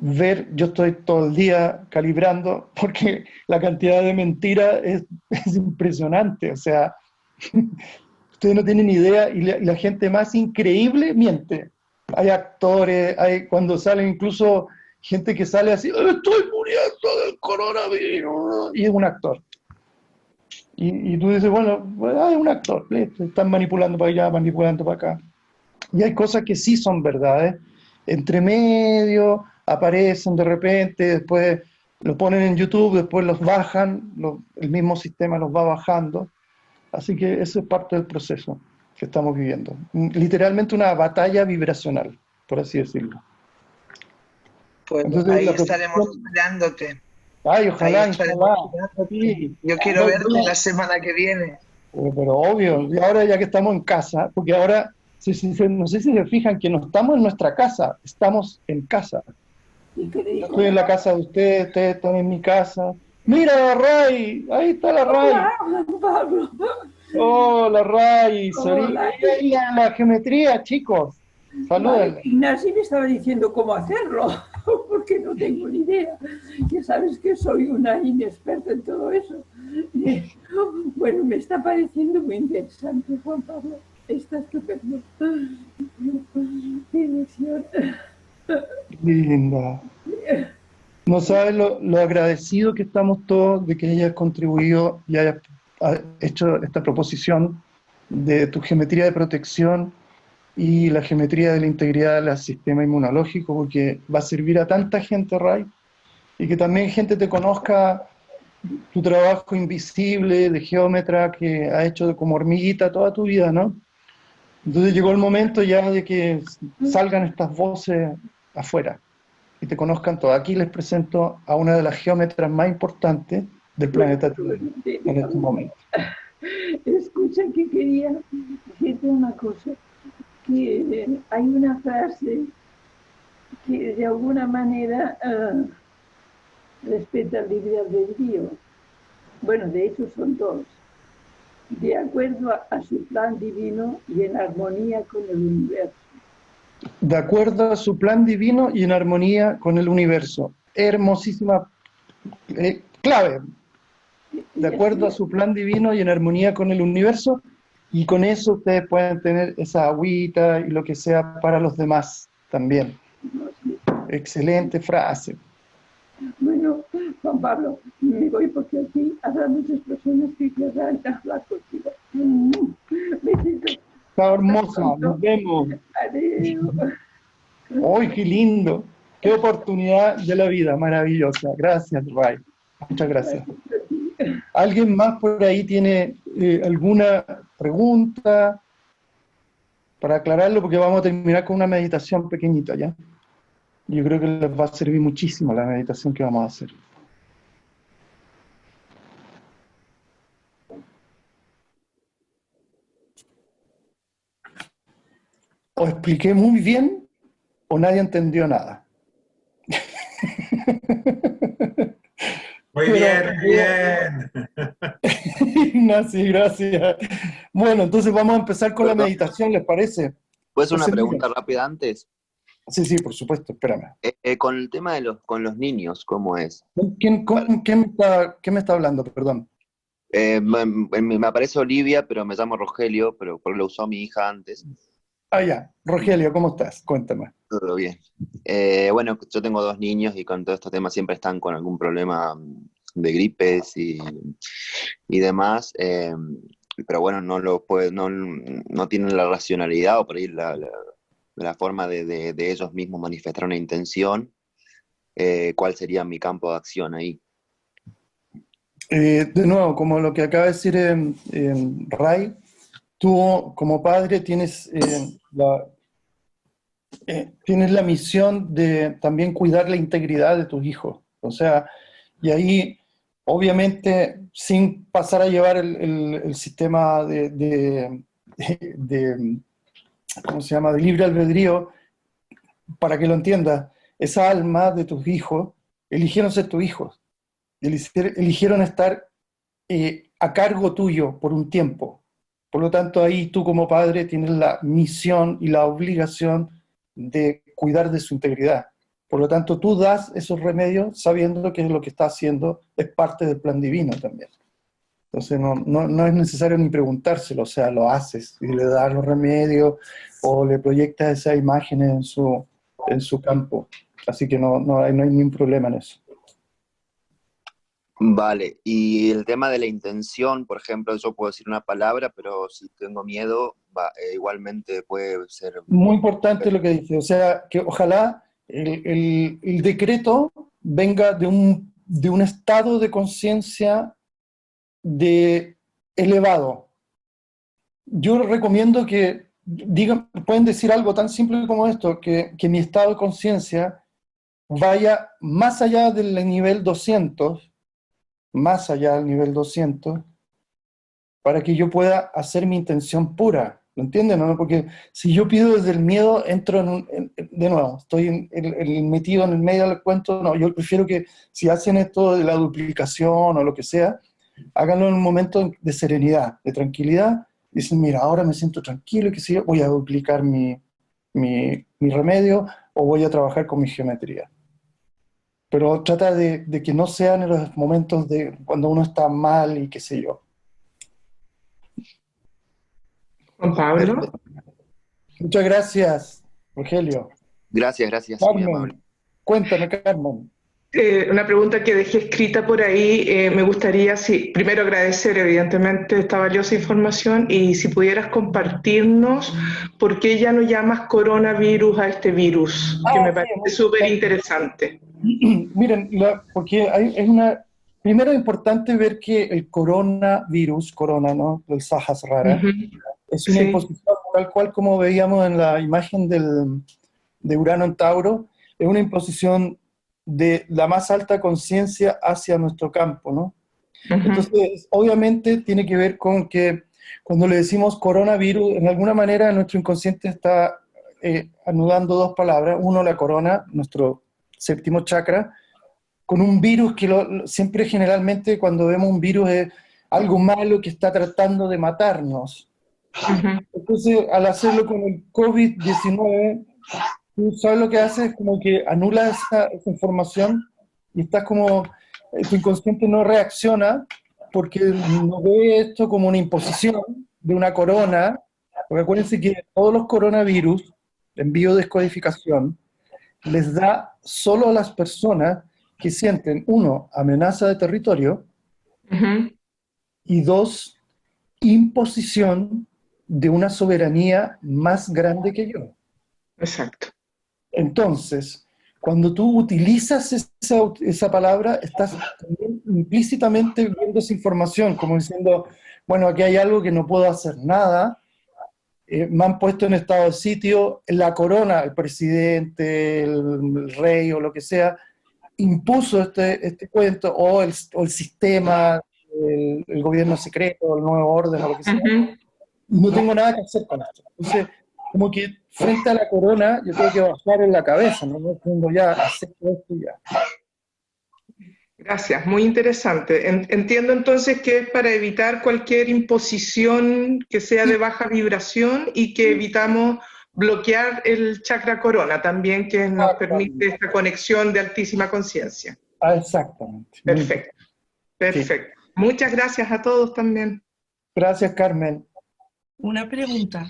ver, yo estoy todo el día calibrando porque la cantidad de mentiras es impresionante, o sea, ustedes no tienen idea y la gente más increíble miente. Hay actores, cuando salen incluso gente que sale así, estoy muriendo del coronavirus, y es un actor. Y tú dices, bueno, es un actor, están manipulando para allá, manipulando para acá. Y hay cosas que sí son verdades, entre medio, aparecen de repente, después lo ponen en YouTube, después los bajan, el mismo sistema los va bajando. Así que eso es parte del proceso que estamos viviendo. Literalmente una batalla vibracional, por así decirlo. Pues Entonces, ahí estaremos esperándote. Ay, ojalá, Ahí estaremos ojalá. esperándote. Sí. Yo quiero verte la semana que viene. Pero obvio, y ahora ya que estamos en casa, porque ahora, no sé si se fijan que no estamos en nuestra casa, estamos en casa. Yo estoy en la casa de ustedes están en mi casa. Mira la Ray, ahí está la Ray. Hola, Pablo. Hola Ray, Hola. y la geometría, chicos. Saluden. Vale, Ignacio me estaba diciendo cómo hacerlo, porque no tengo ni idea. Ya sabes que soy una inexperta en todo eso. Bueno, me está pareciendo muy interesante, Juan Pablo. Está estupendo. Qué ilusión. Linda. No sabes lo agradecido que estamos todos de que hayas contribuido y hayas hecho esta proposición de tu geometría de protección y la geometría de la integridad del sistema inmunológico, porque va a servir a tanta gente, Ray, y que también gente te conozca tu trabajo invisible de geómetra que ha hecho como hormiguita toda tu vida, ¿no? Entonces llegó el momento ya de que salgan estas voces afuera y te conozcan todas. Aquí les presento a una de las geómetras más importantes del planeta Tierra en este momento. Escucha que quería decirte una cosa, que hay una frase que de alguna manera respeta el libre albedrío. Bueno, de hecho son dos. De acuerdo a su plan divino y en armonía con el universo. De acuerdo a su plan divino y en armonía con el universo. Hermosísima clave. De acuerdo a su plan divino y en armonía con el universo, y con eso ustedes pueden tener esa agüita y lo que sea para los demás también. Excelente frase. Bueno, Juan Pablo, me voy porque aquí habrá muchas personas que querrán hablar contigo. Besitos. Está hermosa, nos vemos. Adiós. ¡Ay, qué lindo! ¡Qué oportunidad de la vida! Maravillosa. Gracias, Ray. Muchas gracias. ¿Alguien más por ahí tiene alguna pregunta para aclararlo? Porque vamos a terminar con una meditación pequeñita, ¿ya? Yo creo que les va a servir muchísimo la meditación que vamos a hacer. ¿O expliqué muy bien o nadie entendió nada? Muy bien, muy bien. Ignacio, gracias. Bueno, entonces vamos a empezar con la meditación, ¿les parece? ¿Puedes hacer una pregunta rápida antes? Sí, sí, por supuesto, espérame. Con el tema de con los niños, ¿cómo es? ¿Quién me está hablando? Perdón. Me aparece Olivia, pero me llamo Rogelio, pero lo usó mi hija antes. Ah, ya. Rogelio, ¿cómo estás? Cuéntame. Todo bien. Bueno, yo tengo 2 niños y con todos estos temas siempre están con algún problema de gripes y demás, pero bueno, no tienen la racionalidad o por ahí la forma de ellos mismos manifestar una intención. ¿Cuál sería mi campo de acción ahí? De nuevo, como lo que acaba de decir Ray, tú como padre tienes la misión de también cuidar la integridad de tus hijos. O sea, y ahí, obviamente, sin pasar a llevar el sistema ¿cómo se llama?, de libre albedrío, para que lo entiendas, esa alma de tus hijos eligieron ser tus hijos, eligieron estar a cargo tuyo por un tiempo. Por lo tanto, ahí tú como padre tienes la misión y la obligación de cuidar de su integridad. Por lo tanto, tú das esos remedios sabiendo que lo que está haciendo es parte del plan divino también. Entonces no es necesario ni preguntárselo, o sea, lo haces y le das los remedios o le proyectas esas imágenes en su campo. Así que no hay ningún problema en eso. Vale, y el tema de la intención, por ejemplo, yo puedo decir una palabra, pero si tengo miedo, igualmente puede ser... Muy importante lo que dice, o sea, que ojalá el decreto venga de un estado de conciencia elevado. Yo recomiendo que pueden decir algo tan simple como esto, que mi estado de conciencia vaya más allá del nivel 200, más allá del nivel 200, para que yo pueda hacer mi intención pura. ¿Lo entienden? ¿No? Porque si yo pido desde el miedo, entro de nuevo, estoy metido en el medio del cuento. No, yo prefiero que si hacen esto de la duplicación o lo que sea, háganlo en un momento de serenidad, de tranquilidad. Dicen, mira, ahora me siento tranquilo y que si voy a duplicar mi remedio o voy a trabajar con mi geometría. Pero trata de que no sean en los momentos de cuando uno está mal y qué sé yo. Juan Pablo. Muchas gracias, Rogelio. Gracias. Muy amable. Carmen, cuéntame, Carmen. Una pregunta que dejé escrita por ahí, me gustaría, primero agradecer evidentemente esta valiosa información y si pudieras compartirnos por qué ya no llamas coronavirus a este virus, que me parece súper interesante. Miren, porque primero es importante ver que el coronavirus, ¿no?, del Sahasrara, es una imposición tal cual como veíamos en la imagen de Urano en Tauro, es una imposición de la más alta conciencia hacia nuestro campo, ¿no? Entonces, obviamente tiene que ver con que cuando le decimos coronavirus, en alguna manera nuestro inconsciente está anudando dos palabras. Uno, la corona, nuestro séptimo chakra, con un virus que siempre generalmente cuando vemos un virus es algo malo que está tratando de matarnos. Entonces, al hacerlo con el COVID-19, tú sabes lo que hace, es como que anula esa información y estás como, tu inconsciente no reacciona porque no ve esto como una imposición de una corona, porque acuérdense que todos los coronavirus en biodescodificación les da solo a las personas que sienten, uno, amenaza de territorio, y dos, imposición de una soberanía más grande que yo. Exacto. Entonces, cuando tú utilizas esa palabra, estás también implícitamente viendo esa información, como diciendo, bueno, aquí hay algo que no puedo hacer nada, me han puesto en estado de sitio, la corona, el presidente, el rey o lo que sea, impuso este cuento, o el sistema, el gobierno secreto, el nuevo orden o lo que sea, no tengo nada que hacer con esto. Entonces, como que frente a la corona, yo tengo que bajar en la cabeza, no tengo ya acepto esto y ya. Gracias, muy interesante. Entiendo entonces que es para evitar cualquier imposición que sea de baja vibración y que evitamos bloquear el chakra corona también, que nos permite esta conexión de altísima conciencia. Exactamente. Perfecto. Perfecto. Sí. Muchas gracias a todos también. Gracias, Carmen. Una pregunta.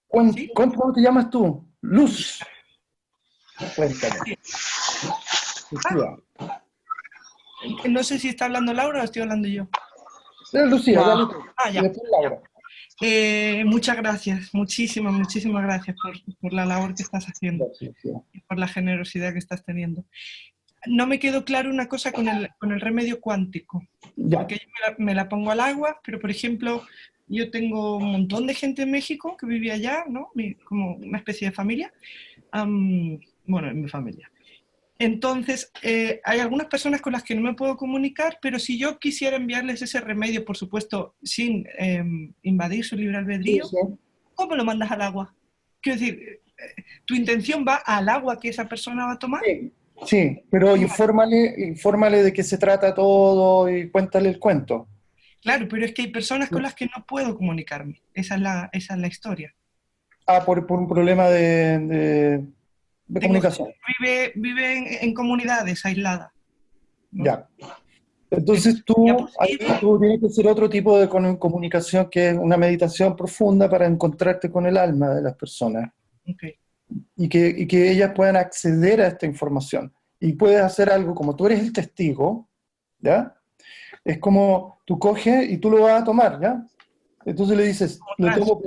¿Cómo te llamas tú? Luz. Cuéntame. No sé si está hablando Laura o estoy hablando yo. Lucía, dale tú. Ya. Después Laura. Muchas gracias, muchísimas gracias por la labor que estás haciendo y por la generosidad que estás teniendo. No me quedó claro una cosa con el remedio cuántico, porque yo me la pongo al agua, pero por ejemplo, yo tengo un montón de gente en México que vivía allá, ¿no? Como una especie de familia. Bueno, en mi familia. Entonces, hay algunas personas con las que no me puedo comunicar, pero si yo quisiera enviarles ese remedio, por supuesto, sin invadir su libre albedrío, Sí, sí. ¿cómo lo mandas al agua? Quiero decir, ¿tu intención va al agua que esa persona va a tomar? Sí, pero infórmale de qué se trata todo y cuéntale el cuento. Claro, pero es que hay personas con las que no puedo comunicarme. Esa es la historia. Por un problema de comunicación. Vive en comunidades aisladas. ¿no? Ya. Entonces ahí tú tienes que hacer otro tipo de comunicación, que es una meditación profunda para encontrarte con el alma de las personas. Okay. Y que ellas puedan acceder a esta información. Y puedes hacer algo, como tú eres el testigo, ¿ya? Es como tú coges y tú lo vas a tomar, ¿ya? Entonces le dices, lo tomo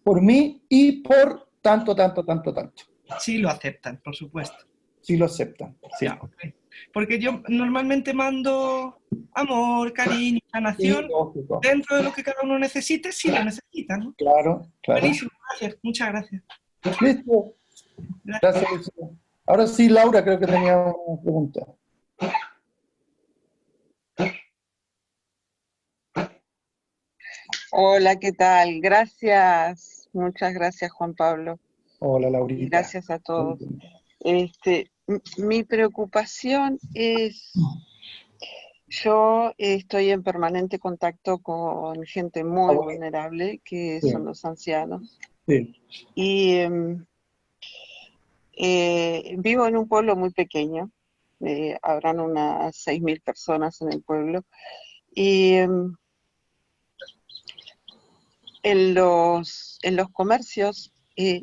por mí y por tanto, tanto, tanto, tanto. Sí lo aceptan, por supuesto. Sí lo aceptan, sí. Ya, okay. Porque yo normalmente mando amor, cariño, sanación, dentro de lo que cada uno necesite, si lo necesita, ¿no? Claro, claro. Buenísimo, gracias, muchas gracias. Listo. Gracias, Lucía. Ahora sí, Laura, creo que tenía una pregunta. Hola, ¿qué tal? Gracias, muchas gracias, Juan Pablo. Hola, Laurita. Y gracias a todos. Mi preocupación es, yo estoy en permanente contacto con gente muy vulnerable, que son los ancianos. Sí. Y vivo en un pueblo muy pequeño, habrán unas 6.000 personas en el pueblo, y en los comercios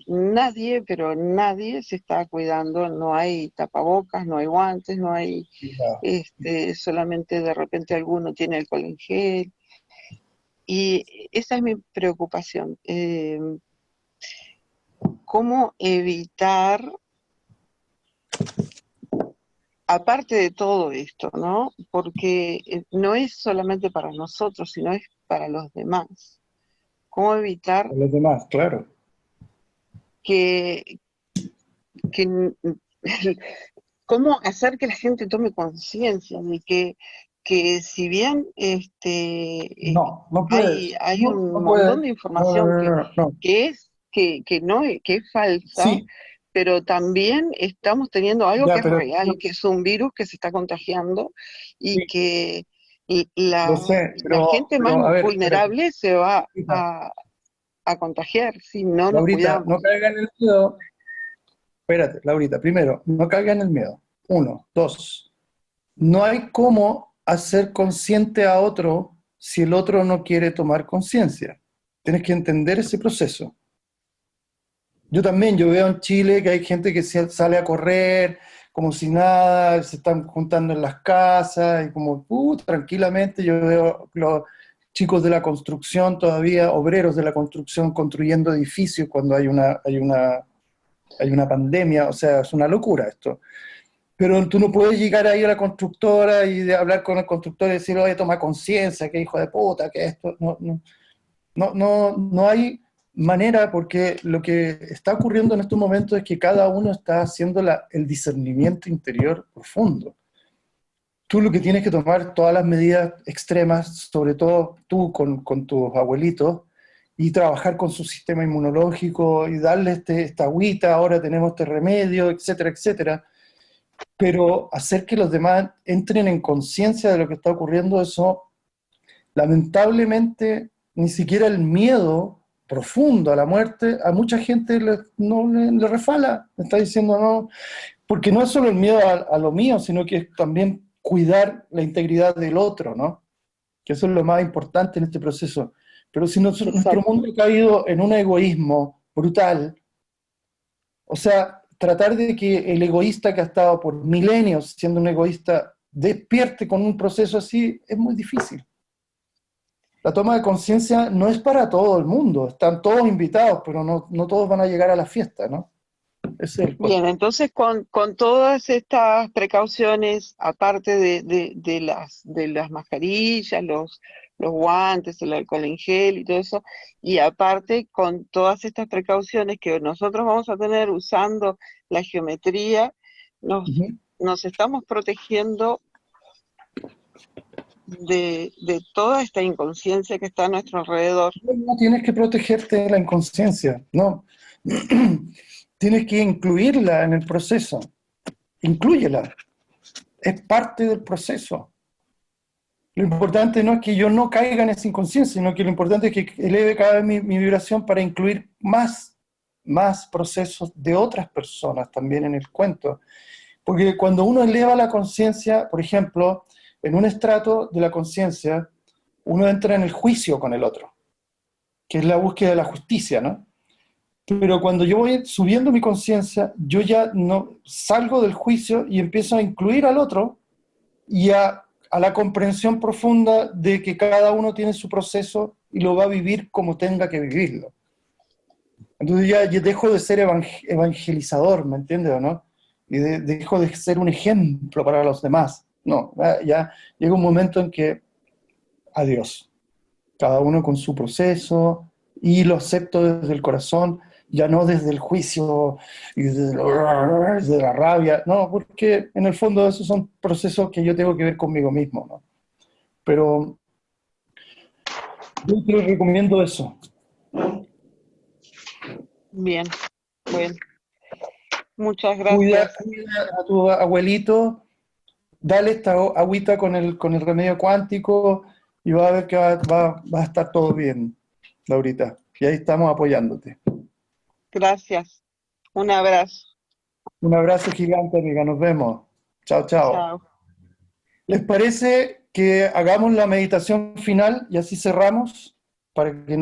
nadie, pero nadie se está cuidando, no hay tapabocas, no hay guantes, no hay, solamente de repente alguno tiene alcohol en gel, y esa es mi preocupación. ¿Cómo evitar, aparte de todo esto, ¿no? Porque no es solamente para nosotros, sino es para los demás. ¿Cómo evitar los demás, claro, cómo hacer que la gente tome conciencia de que si bien hay un montón de información que es falsa, sí, pero también estamos teniendo algo que es pero real, que es un virus que se está contagiando y que lo sé, la gente más a ver, vulnerable se va a contagiar si no nos Laurita, cuidamos. no caiga en el miedo. Espérate, Laurita, primero, no caiga en el miedo. 1, 2. No hay cómo hacer consciente a otro si el otro no quiere tomar conciencia. Tienes que entender ese proceso. Yo veo en Chile que hay gente que sale a correr como si nada, se están juntando en las casas y como tranquilamente. Yo veo los chicos de la construcción todavía, obreros de la construcción, construyendo edificios cuando hay una pandemia. O sea, es una locura esto. Pero tú no puedes llegar ahí a la constructora y hablar con el constructor y decir, oye, toma conciencia, que hijo de puta, que esto. No hay manera, porque lo que está ocurriendo en estos momentos es que cada uno está haciendo el discernimiento interior profundo. Tú lo que tienes que tomar todas las medidas extremas, sobre todo tú con tus abuelitos, y trabajar con su sistema inmunológico y darle esta agüita, ahora tenemos este remedio, etcétera, etcétera. Pero hacer que los demás entren en conciencia de lo que está ocurriendo, eso lamentablemente ni siquiera el miedo profundo a la muerte, a mucha gente no le refala, le está diciendo no, porque no es solo el miedo a lo mío, sino que es también cuidar la integridad del otro, ¿no? Que eso es lo más importante en este proceso. Pero si nuestro mundo ha caído en un egoísmo brutal, o sea, tratar de que el egoísta que ha estado por milenios siendo un egoísta despierte con un proceso así, es muy difícil. La toma de conciencia no es para todo el mundo, están todos invitados, pero no todos van a llegar a la fiesta, ¿no? Ese es el Bien, entonces con todas estas precauciones, aparte de las mascarillas, los guantes, el alcohol en gel y todo eso, y aparte con todas estas precauciones que nosotros vamos a tener usando la geometría, nos estamos protegiendo de toda esta inconsciencia que está a nuestro alrededor. No tienes que protegerte de la inconsciencia, no. Tienes que incluirla en el proceso. Inclúyela. Es parte del proceso. Lo importante no es que yo no caiga en esa inconsciencia, sino que lo importante es que eleve cada vez mi vibración para incluir más procesos de otras personas también en el cuento. Porque cuando uno eleva la conciencia, por ejemplo, en un estrato de la conciencia, uno entra en el juicio con el otro, que es la búsqueda de la justicia, ¿no? Pero cuando yo voy subiendo mi conciencia, yo ya no salgo del juicio y empiezo a incluir al otro y a la comprensión profunda de que cada uno tiene su proceso y lo va a vivir como tenga que vivirlo. Entonces ya dejo de ser evangelizador, ¿me entiendes o no? Y dejo de ser un ejemplo para los demás. No, ya llega un momento en que, adiós, cada uno con su proceso, y lo acepto desde el corazón, ya no desde el juicio y desde la rabia, no, porque en el fondo esos son procesos que yo tengo que ver conmigo mismo, ¿no? Pero yo te recomiendo eso. Bien, bueno. Muchas gracias. Cuida a tu abuelito, dale esta agüita con el remedio cuántico y va a ver que va a estar todo bien, Laurita. Y ahí estamos apoyándote. Gracias. Un abrazo. Un abrazo gigante, amiga. Nos vemos. Chao, chao. Chao. ¿Les parece que hagamos la meditación final y así cerramos? Para que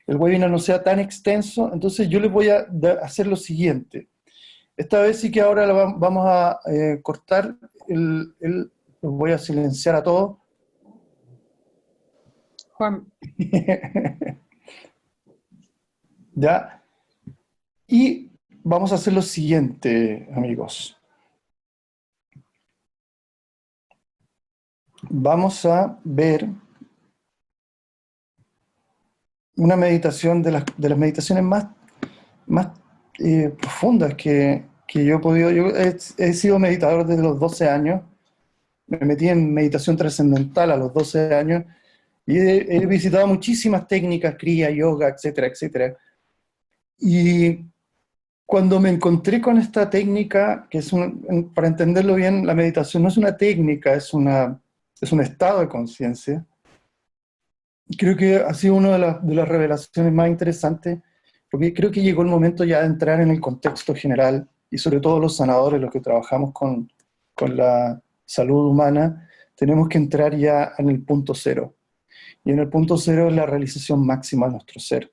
el webinar no sea tan extenso. Entonces yo les voy a hacer lo siguiente. Esta vez sí que ahora vamos a cortar, los voy a silenciar a todos. Juan. ¿Ya? Y vamos a hacer lo siguiente, amigos. Vamos a ver una meditación de las meditaciones más profundas que yo he podido. Yo he sido meditador desde los 12 años. Me metí en meditación trascendental a los 12 años y he visitado muchísimas técnicas, kriya, yoga, etcétera, etcétera. Y cuando me encontré con esta técnica, que es para entenderlo bien, la meditación no es una técnica, es un estado de conciencia. Creo que ha sido una de las revelaciones más interesantes, porque creo que llegó el momento ya de entrar en el contexto general, y sobre todo los sanadores, los que trabajamos con la salud humana, tenemos que entrar ya en el punto cero. Y en el punto cero es la realización máxima de nuestro ser.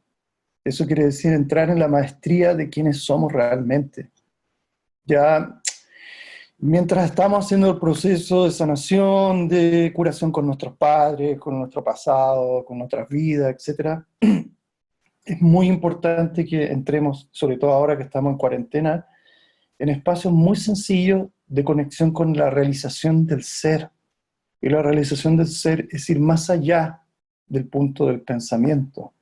Eso quiere decir entrar en la maestría de quiénes somos realmente. Ya, mientras estamos haciendo el proceso de sanación, de curación con nuestros padres, con nuestro pasado, con nuestras vidas, etc., es muy importante que entremos, sobre todo ahora que estamos en cuarentena, en espacios muy sencillos de conexión con la realización del ser. Y la realización del ser es ir más allá del punto del pensamiento.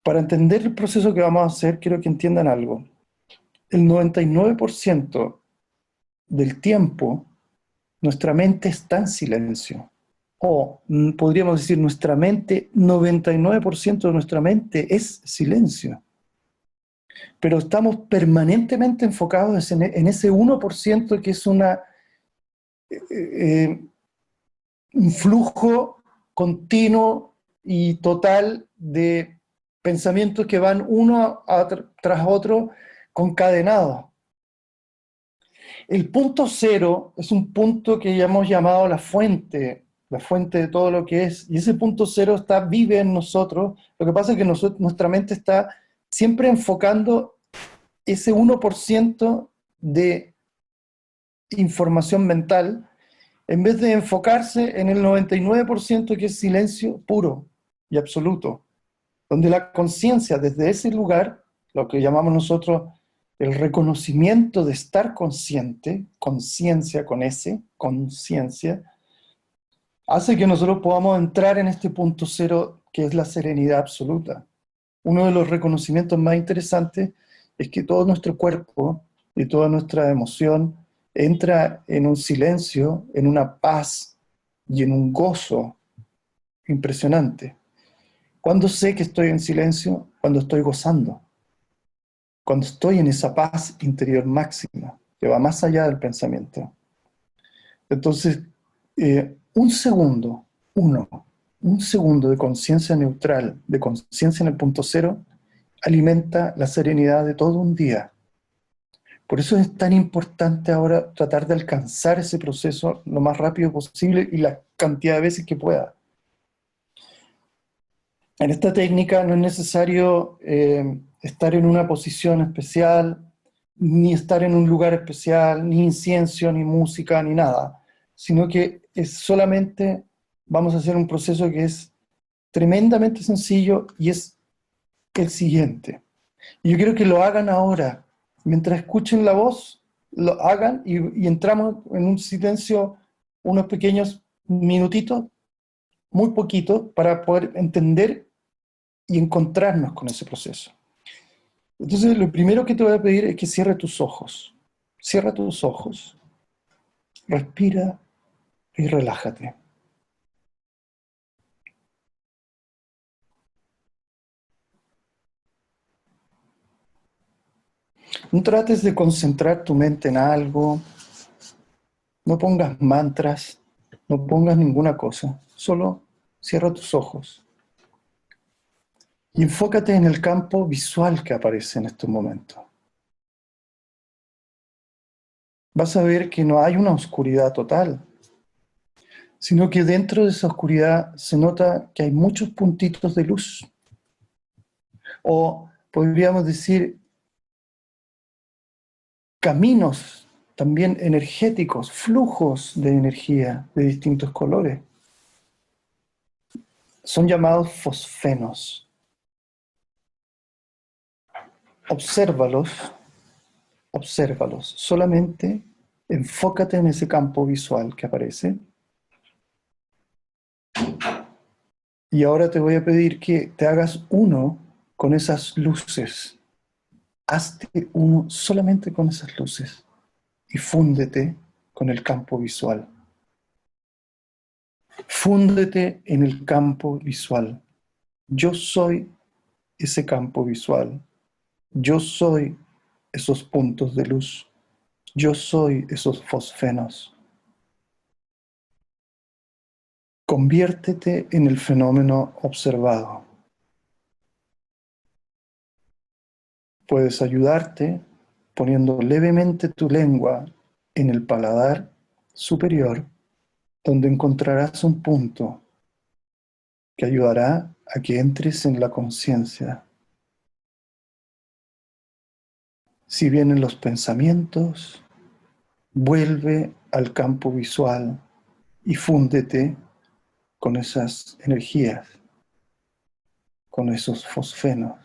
Para entender el proceso que vamos a hacer, quiero que entiendan algo. El 99% del tiempo, nuestra mente está en silencio. O podríamos decir, 99% de nuestra mente es silencio. Pero estamos permanentemente enfocados en ese 1% que es un flujo continuo y total de pensamientos que van uno tras otro concadenados. El punto cero es un punto que ya hemos llamado la fuente de todo lo que es, y ese punto cero vive en nosotros. Lo que pasa es que nuestra mente está siempre enfocando ese 1% de información mental, en vez de enfocarse en el 99% que es silencio puro y absoluto, donde la conciencia desde ese lugar, lo que llamamos nosotros el reconocimiento de estar consciente, conciencia con S, conciencia, hace que nosotros podamos entrar en este punto cero que es la serenidad absoluta. Uno de los reconocimientos más interesantes es que todo nuestro cuerpo y toda nuestra emoción entra en un silencio, en una paz y en un gozo impresionante. ¿Cuándo sé que estoy en silencio? Cuando estoy gozando. Cuando estoy en esa paz interior máxima, que va más allá del pensamiento. Entonces, un segundo, un segundo de conciencia neutral, de conciencia en el punto cero, alimenta la serenidad de todo un día. Por eso es tan importante ahora tratar de alcanzar ese proceso lo más rápido posible y la cantidad de veces que pueda. En esta técnica no es necesario estar en una posición especial, ni estar en un lugar especial, ni incienso, ni música, ni nada, sino que es solamente, vamos a hacer un proceso que es tremendamente sencillo y es el siguiente. Y yo quiero que lo hagan ahora, mientras escuchen la voz, lo hagan y entramos en un silencio unos pequeños minutitos, muy poquito, para poder entender y encontrarnos con ese proceso. Entonces, lo primero que te voy a pedir es que cierres tus ojos. Cierra tus ojos, respira y relájate. No trates de concentrar tu mente en algo, no pongas mantras, no pongas ninguna cosa, solo cierra tus ojos y enfócate en el campo visual que aparece en estos momentos. Vas a ver que no hay una oscuridad total, sino que dentro de esa oscuridad se nota que hay muchos puntitos de luz. O podríamos decir caminos también energéticos, flujos de energía de distintos colores. Son llamados fosfenos. Obsérvalos, obsérvalos. Solamente enfócate en ese campo visual que aparece. Y ahora te voy a pedir que te hagas uno con esas luces. Hazte uno solamente con esas luces y fúndete con el campo visual. Fúndete en el campo visual. Yo soy ese campo visual. Yo soy esos puntos de luz. Yo soy esos fosfenos. Conviértete en el fenómeno observado. Puedes ayudarte poniendo levemente tu lengua en el paladar superior, donde encontrarás un punto que ayudará a que entres en la conciencia. Si vienen los pensamientos, vuelve al campo visual y fúndete con esas energías, con esos fosfenos.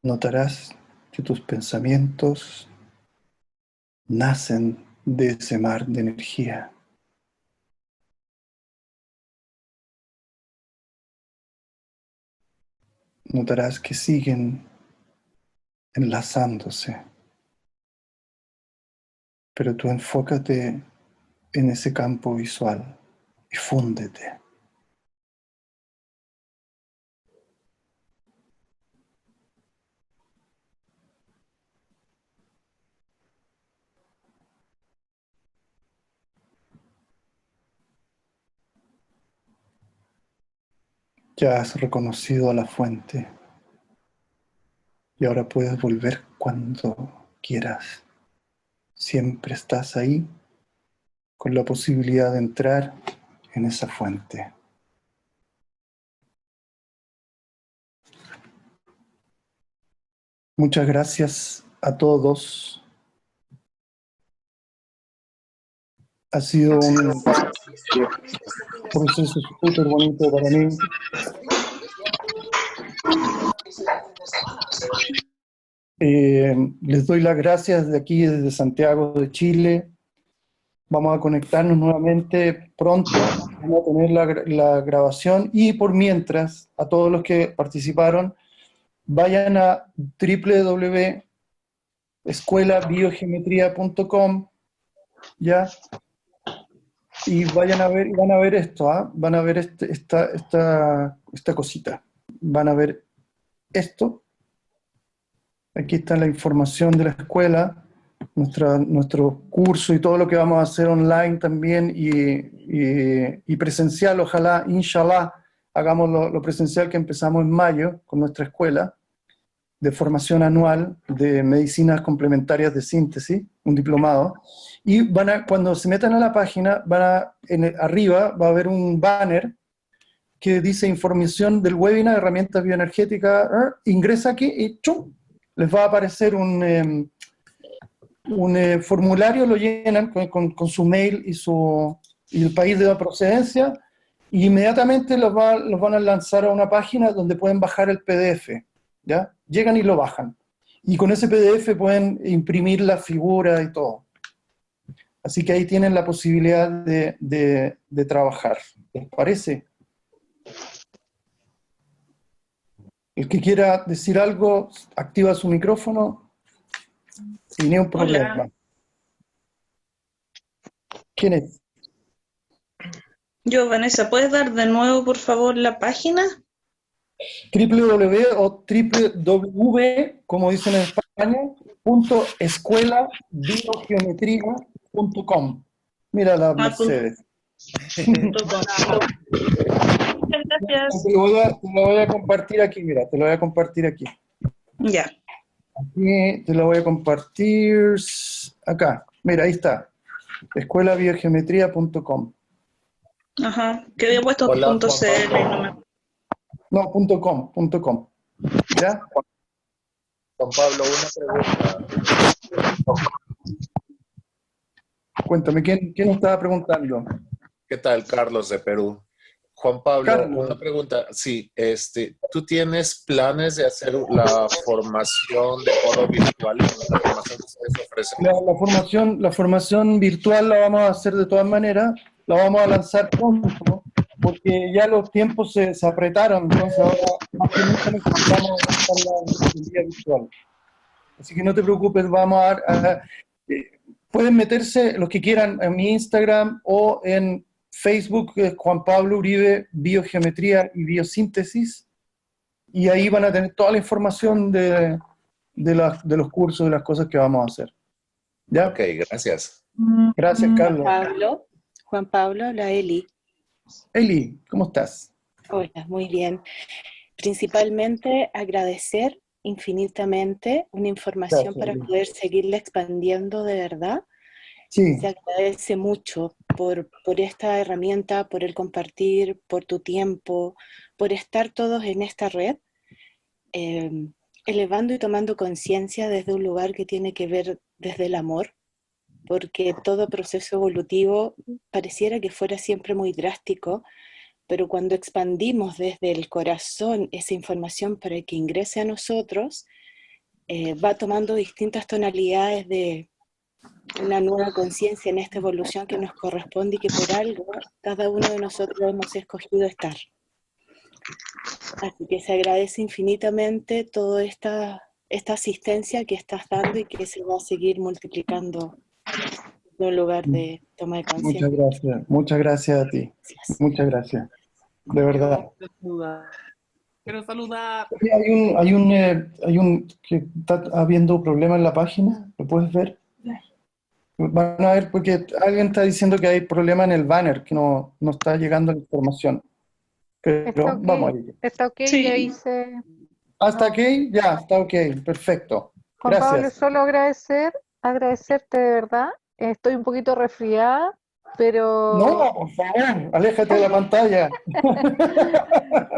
Notarás que tus pensamientos nacen de ese mar de energía. Notarás que siguen enlazándose, pero tú enfócate en ese campo visual y fúndete. Ya has reconocido a la fuente y ahora puedes volver cuando quieras. Siempre estás ahí con la posibilidad de entrar en esa fuente. Muchas gracias a todos. Ha sido un proceso súper bonito para mí. Les doy las gracias de aquí, desde Santiago de Chile. Vamos a conectarnos nuevamente pronto, vamos a tener la grabación y por mientras, a todos los que participaron, vayan a www.escuelabiogeometría.com, ¿ya? Y van a ver esto, ¿ah? Van a ver esta cosita. Van a ver esto. Aquí está la información de la escuela, nuestro curso y todo lo que vamos a hacer online también y presencial. Ojalá, inshallah, hagamos lo presencial que empezamos en mayo con nuestra escuela de formación anual de medicinas complementarias de síntesis, un diplomado. Y cuando se metan a la página, arriba va a haber un banner que dice información del webinar, herramientas bioenergéticas. Ingresa aquí y ¡chum! Les va a aparecer un formulario, lo llenan con su mail y el país de la procedencia, y inmediatamente los van a lanzar a una página donde pueden bajar el PDF, ¿ya? Llegan y lo bajan. Y con ese PDF pueden imprimir la figura y todo. Así que ahí tienen la posibilidad de trabajar. ¿Les parece? El que quiera decir algo, activa su micrófono sin ningún problema. Hola. ¿Quién es? Yo, Vanessa, ¿puedes dar de nuevo, por favor, la página? www o www, como dicen en España, .escuelabiogeometría.com. Mira la Mercedes. Muchas gracias. Te lo voy a compartir aquí, mira, te lo voy a compartir aquí. Ya. Aquí te lo voy a compartir acá. Mira, ahí está. escuelabiogeometría.com. Ajá, que había puesto punto .cl y no me... No, .com. ¿Ya? Juan Pablo, una pregunta. Cuéntame, ¿quién estaba preguntando? ¿Qué tal? Carlos de Perú. Juan Pablo, Carlos. una pregunta. Sí, ¿tú tienes planes de hacer la formación de foro virtual? La formación que ustedes ofrecen. La formación virtual la vamos a hacer de todas maneras, la vamos a lanzar pronto, porque ya los tiempos se apretaron, entonces ahora más que nunca necesitamos lanzarla en vía virtual. Así que no te preocupes, vamos pueden meterse los que quieran en mi Instagram o en Facebook, Juan Pablo Uribe, Biogeometría y Biosíntesis, y ahí van a tener toda la información de los cursos, de las cosas que vamos a hacer. ¿Ya? Ok, gracias. Gracias, Carlos. Juan Pablo, la Eli. Eli, ¿cómo estás? Hola, muy bien. Principalmente agradecer infinitamente una información Gracias, para Eli. poder seguirla expandiendo de verdad. Sí. Se agradece mucho por esta herramienta, por el compartir, por tu tiempo, por estar todos en esta red, elevando y tomando conciencia desde un lugar que tiene que ver desde el amor, porque todo proceso evolutivo pareciera que fuera siempre muy drástico, pero cuando expandimos desde el corazón esa información para que ingrese a nosotros, va tomando distintas tonalidades de una nueva conciencia en esta evolución que nos corresponde y que por algo cada uno de nosotros hemos escogido estar. Así que se agradece infinitamente toda esta asistencia que estás dando y que se va a seguir multiplicando en un lugar de toma de conciencia. Muchas gracias a ti. Gracias. Muchas gracias. De verdad. Quiero saludar. Hay un que está habiendo problema en la página, ¿lo puedes ver? Van a ver, porque alguien está diciendo que hay problema en el banner, que no está llegando la información. pero ¿Está ok? vamos a ello. ¿Está ok? Sí. Ya hice... ¿Hasta aquí? Ya, está ok, perfecto. Juan Pablo, Gracias. solo agradecerte de verdad. Estoy un poquito resfriada, pero... No, por favor, aléjate de la pantalla.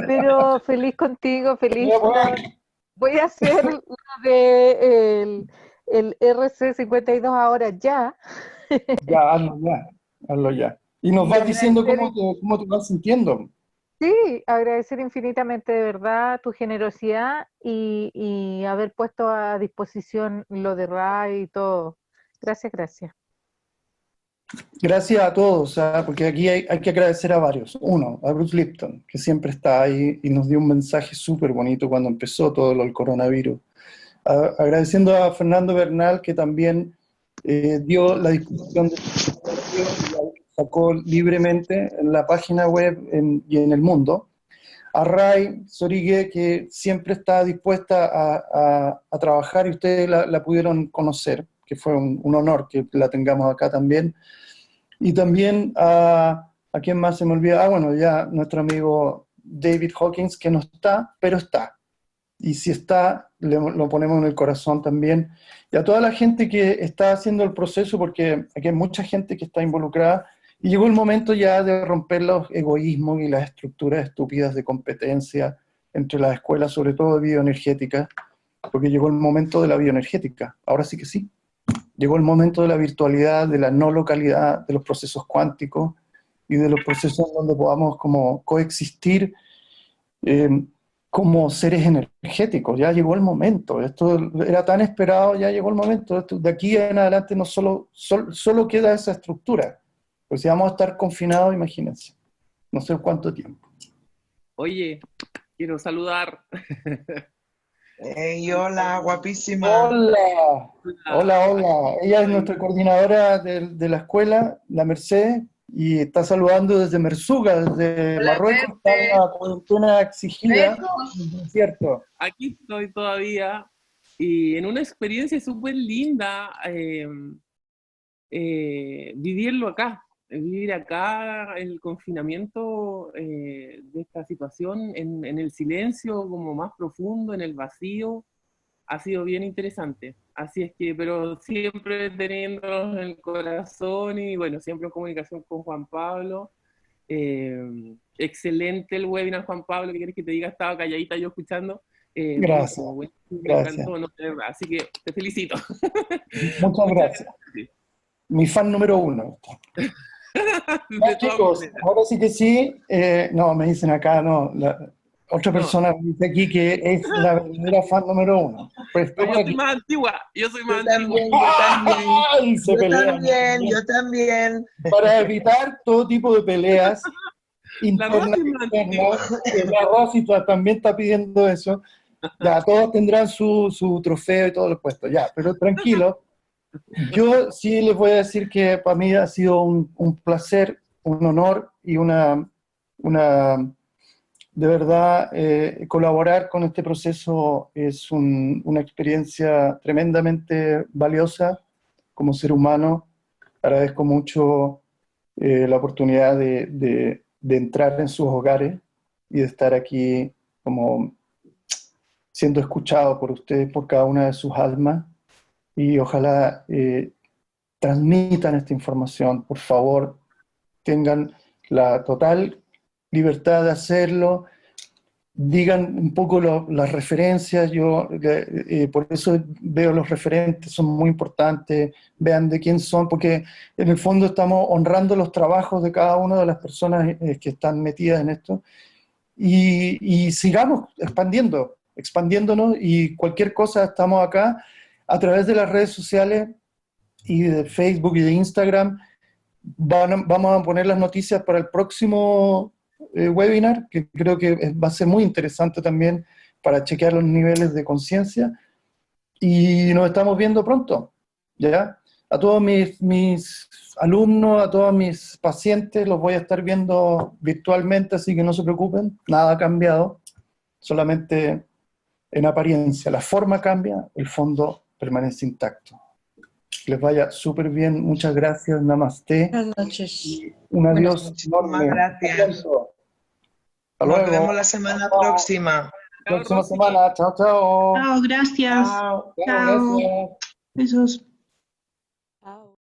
Pero feliz contigo, feliz. Ya, bueno. Voy a hacer lo de el RC52 ahora ya. Ya, hazlo ya. Y nos Y vas diciendo agradecer, cómo te vas sintiendo. sí, agradecer infinitamente de verdad tu generosidad y haber puesto a disposición lo de RAI y todo. Gracias, gracias. Gracias a todos, porque aquí hay que agradecer a varios. Uno, a Bruce Lipton, que siempre está ahí y nos dio un mensaje súper bonito cuando empezó todo el coronavirus. Agradeciendo a Fernando Bernal, que también dio la discusión de y la sacó libremente en la página web y en el mundo. A Ray Sorigue, que siempre está dispuesta a trabajar y ustedes la pudieron conocer, que fue un honor que la tengamos acá también. Y también a quién más se me olvida, bueno, ya nuestro amigo David Hawkins, que no está, pero está. Y si está, lo ponemos en el corazón también. Y a toda la gente que está haciendo el proceso, porque aquí hay mucha gente que está involucrada, y llegó el momento ya de romper los egoísmos y las estructuras estúpidas de competencia entre las escuelas, sobre todo de bioenergética, porque llegó el momento de la bioenergética. Ahora sí que sí. Llegó el momento de la virtualidad, de la no localidad, de los procesos cuánticos y de los procesos donde podamos como coexistir como seres energéticos. Ya llegó el momento. Esto era tan esperado, ya llegó el momento. De aquí en adelante no solo queda esa estructura. Pues si vamos a estar confinados, imagínense. No sé cuánto tiempo. Oye, quiero saludar. Hey, hola, guapísima. Hola, hola. Ella es nuestra coordinadora de la escuela, la Mercedes, y está saludando desde Merzuga, desde Marruecos. Está en una cuarentena exigida, ¿cierto? Aquí estoy todavía y en una experiencia súper linda vivirlo acá. Vivir acá el confinamiento de esta situación en el silencio como más profundo, en el vacío, ha sido bien interesante. Así es que, pero siempre teniendo en el corazón y bueno, siempre en comunicación con Juan Pablo. Excelente el webinar, Juan Pablo, ¿qué quieres que te diga? Estaba calladita yo escuchando. Gracias. Me Gracias. encantó, no, así que te felicito. Muchas gracias. Mi fan número 1. Ya, chicos, ahora sí que sí, no, me dicen acá, no, otra persona me dice aquí que es la verdadera fan número 1. Pues yo soy más antigua, yo soy más antigua. Ay, se pelean. Yo también. Para evitar todo tipo de peleas internas, la Rosy también está pidiendo eso. Ya, todos tendrán su trofeo y todo lo puesto, ya, pero tranquilo. Yo sí les voy a decir que para mí ha sido un placer, un honor y de verdad, colaborar con este proceso es una experiencia tremendamente valiosa como ser humano. Agradezco mucho la oportunidad de entrar en sus hogares y de estar aquí como siendo escuchado por ustedes, por cada una de sus almas. Y ojalá transmitan esta información, por favor, tengan la total libertad de hacerlo, digan un poco las referencias, yo por eso veo los referentes, son muy importantes, vean de quién son, porque en el fondo estamos honrando los trabajos de cada una de las personas que están metidas en esto, y sigamos expandiéndonos, y cualquier cosa estamos acá, a través de las redes sociales y de Facebook y de Instagram, vamos a poner las noticias para el próximo webinar, que creo que va a ser muy interesante también para chequear los niveles de conciencia, y nos estamos viendo pronto, ¿ya? A todos mis alumnos, a todos mis pacientes, los voy a estar viendo virtualmente, así que no se preocupen, nada ha cambiado, solamente en apariencia. La forma cambia, el fondo permanece intacto. Que les vaya súper bien, muchas gracias, namaste. Buenas noches. Un adiós enorme. Gracias. Hasta Nos luego. vemos la semana próxima. Próxima semana. Chao, chao. Chao, gracias. Chao, Chao. gracias. Besos.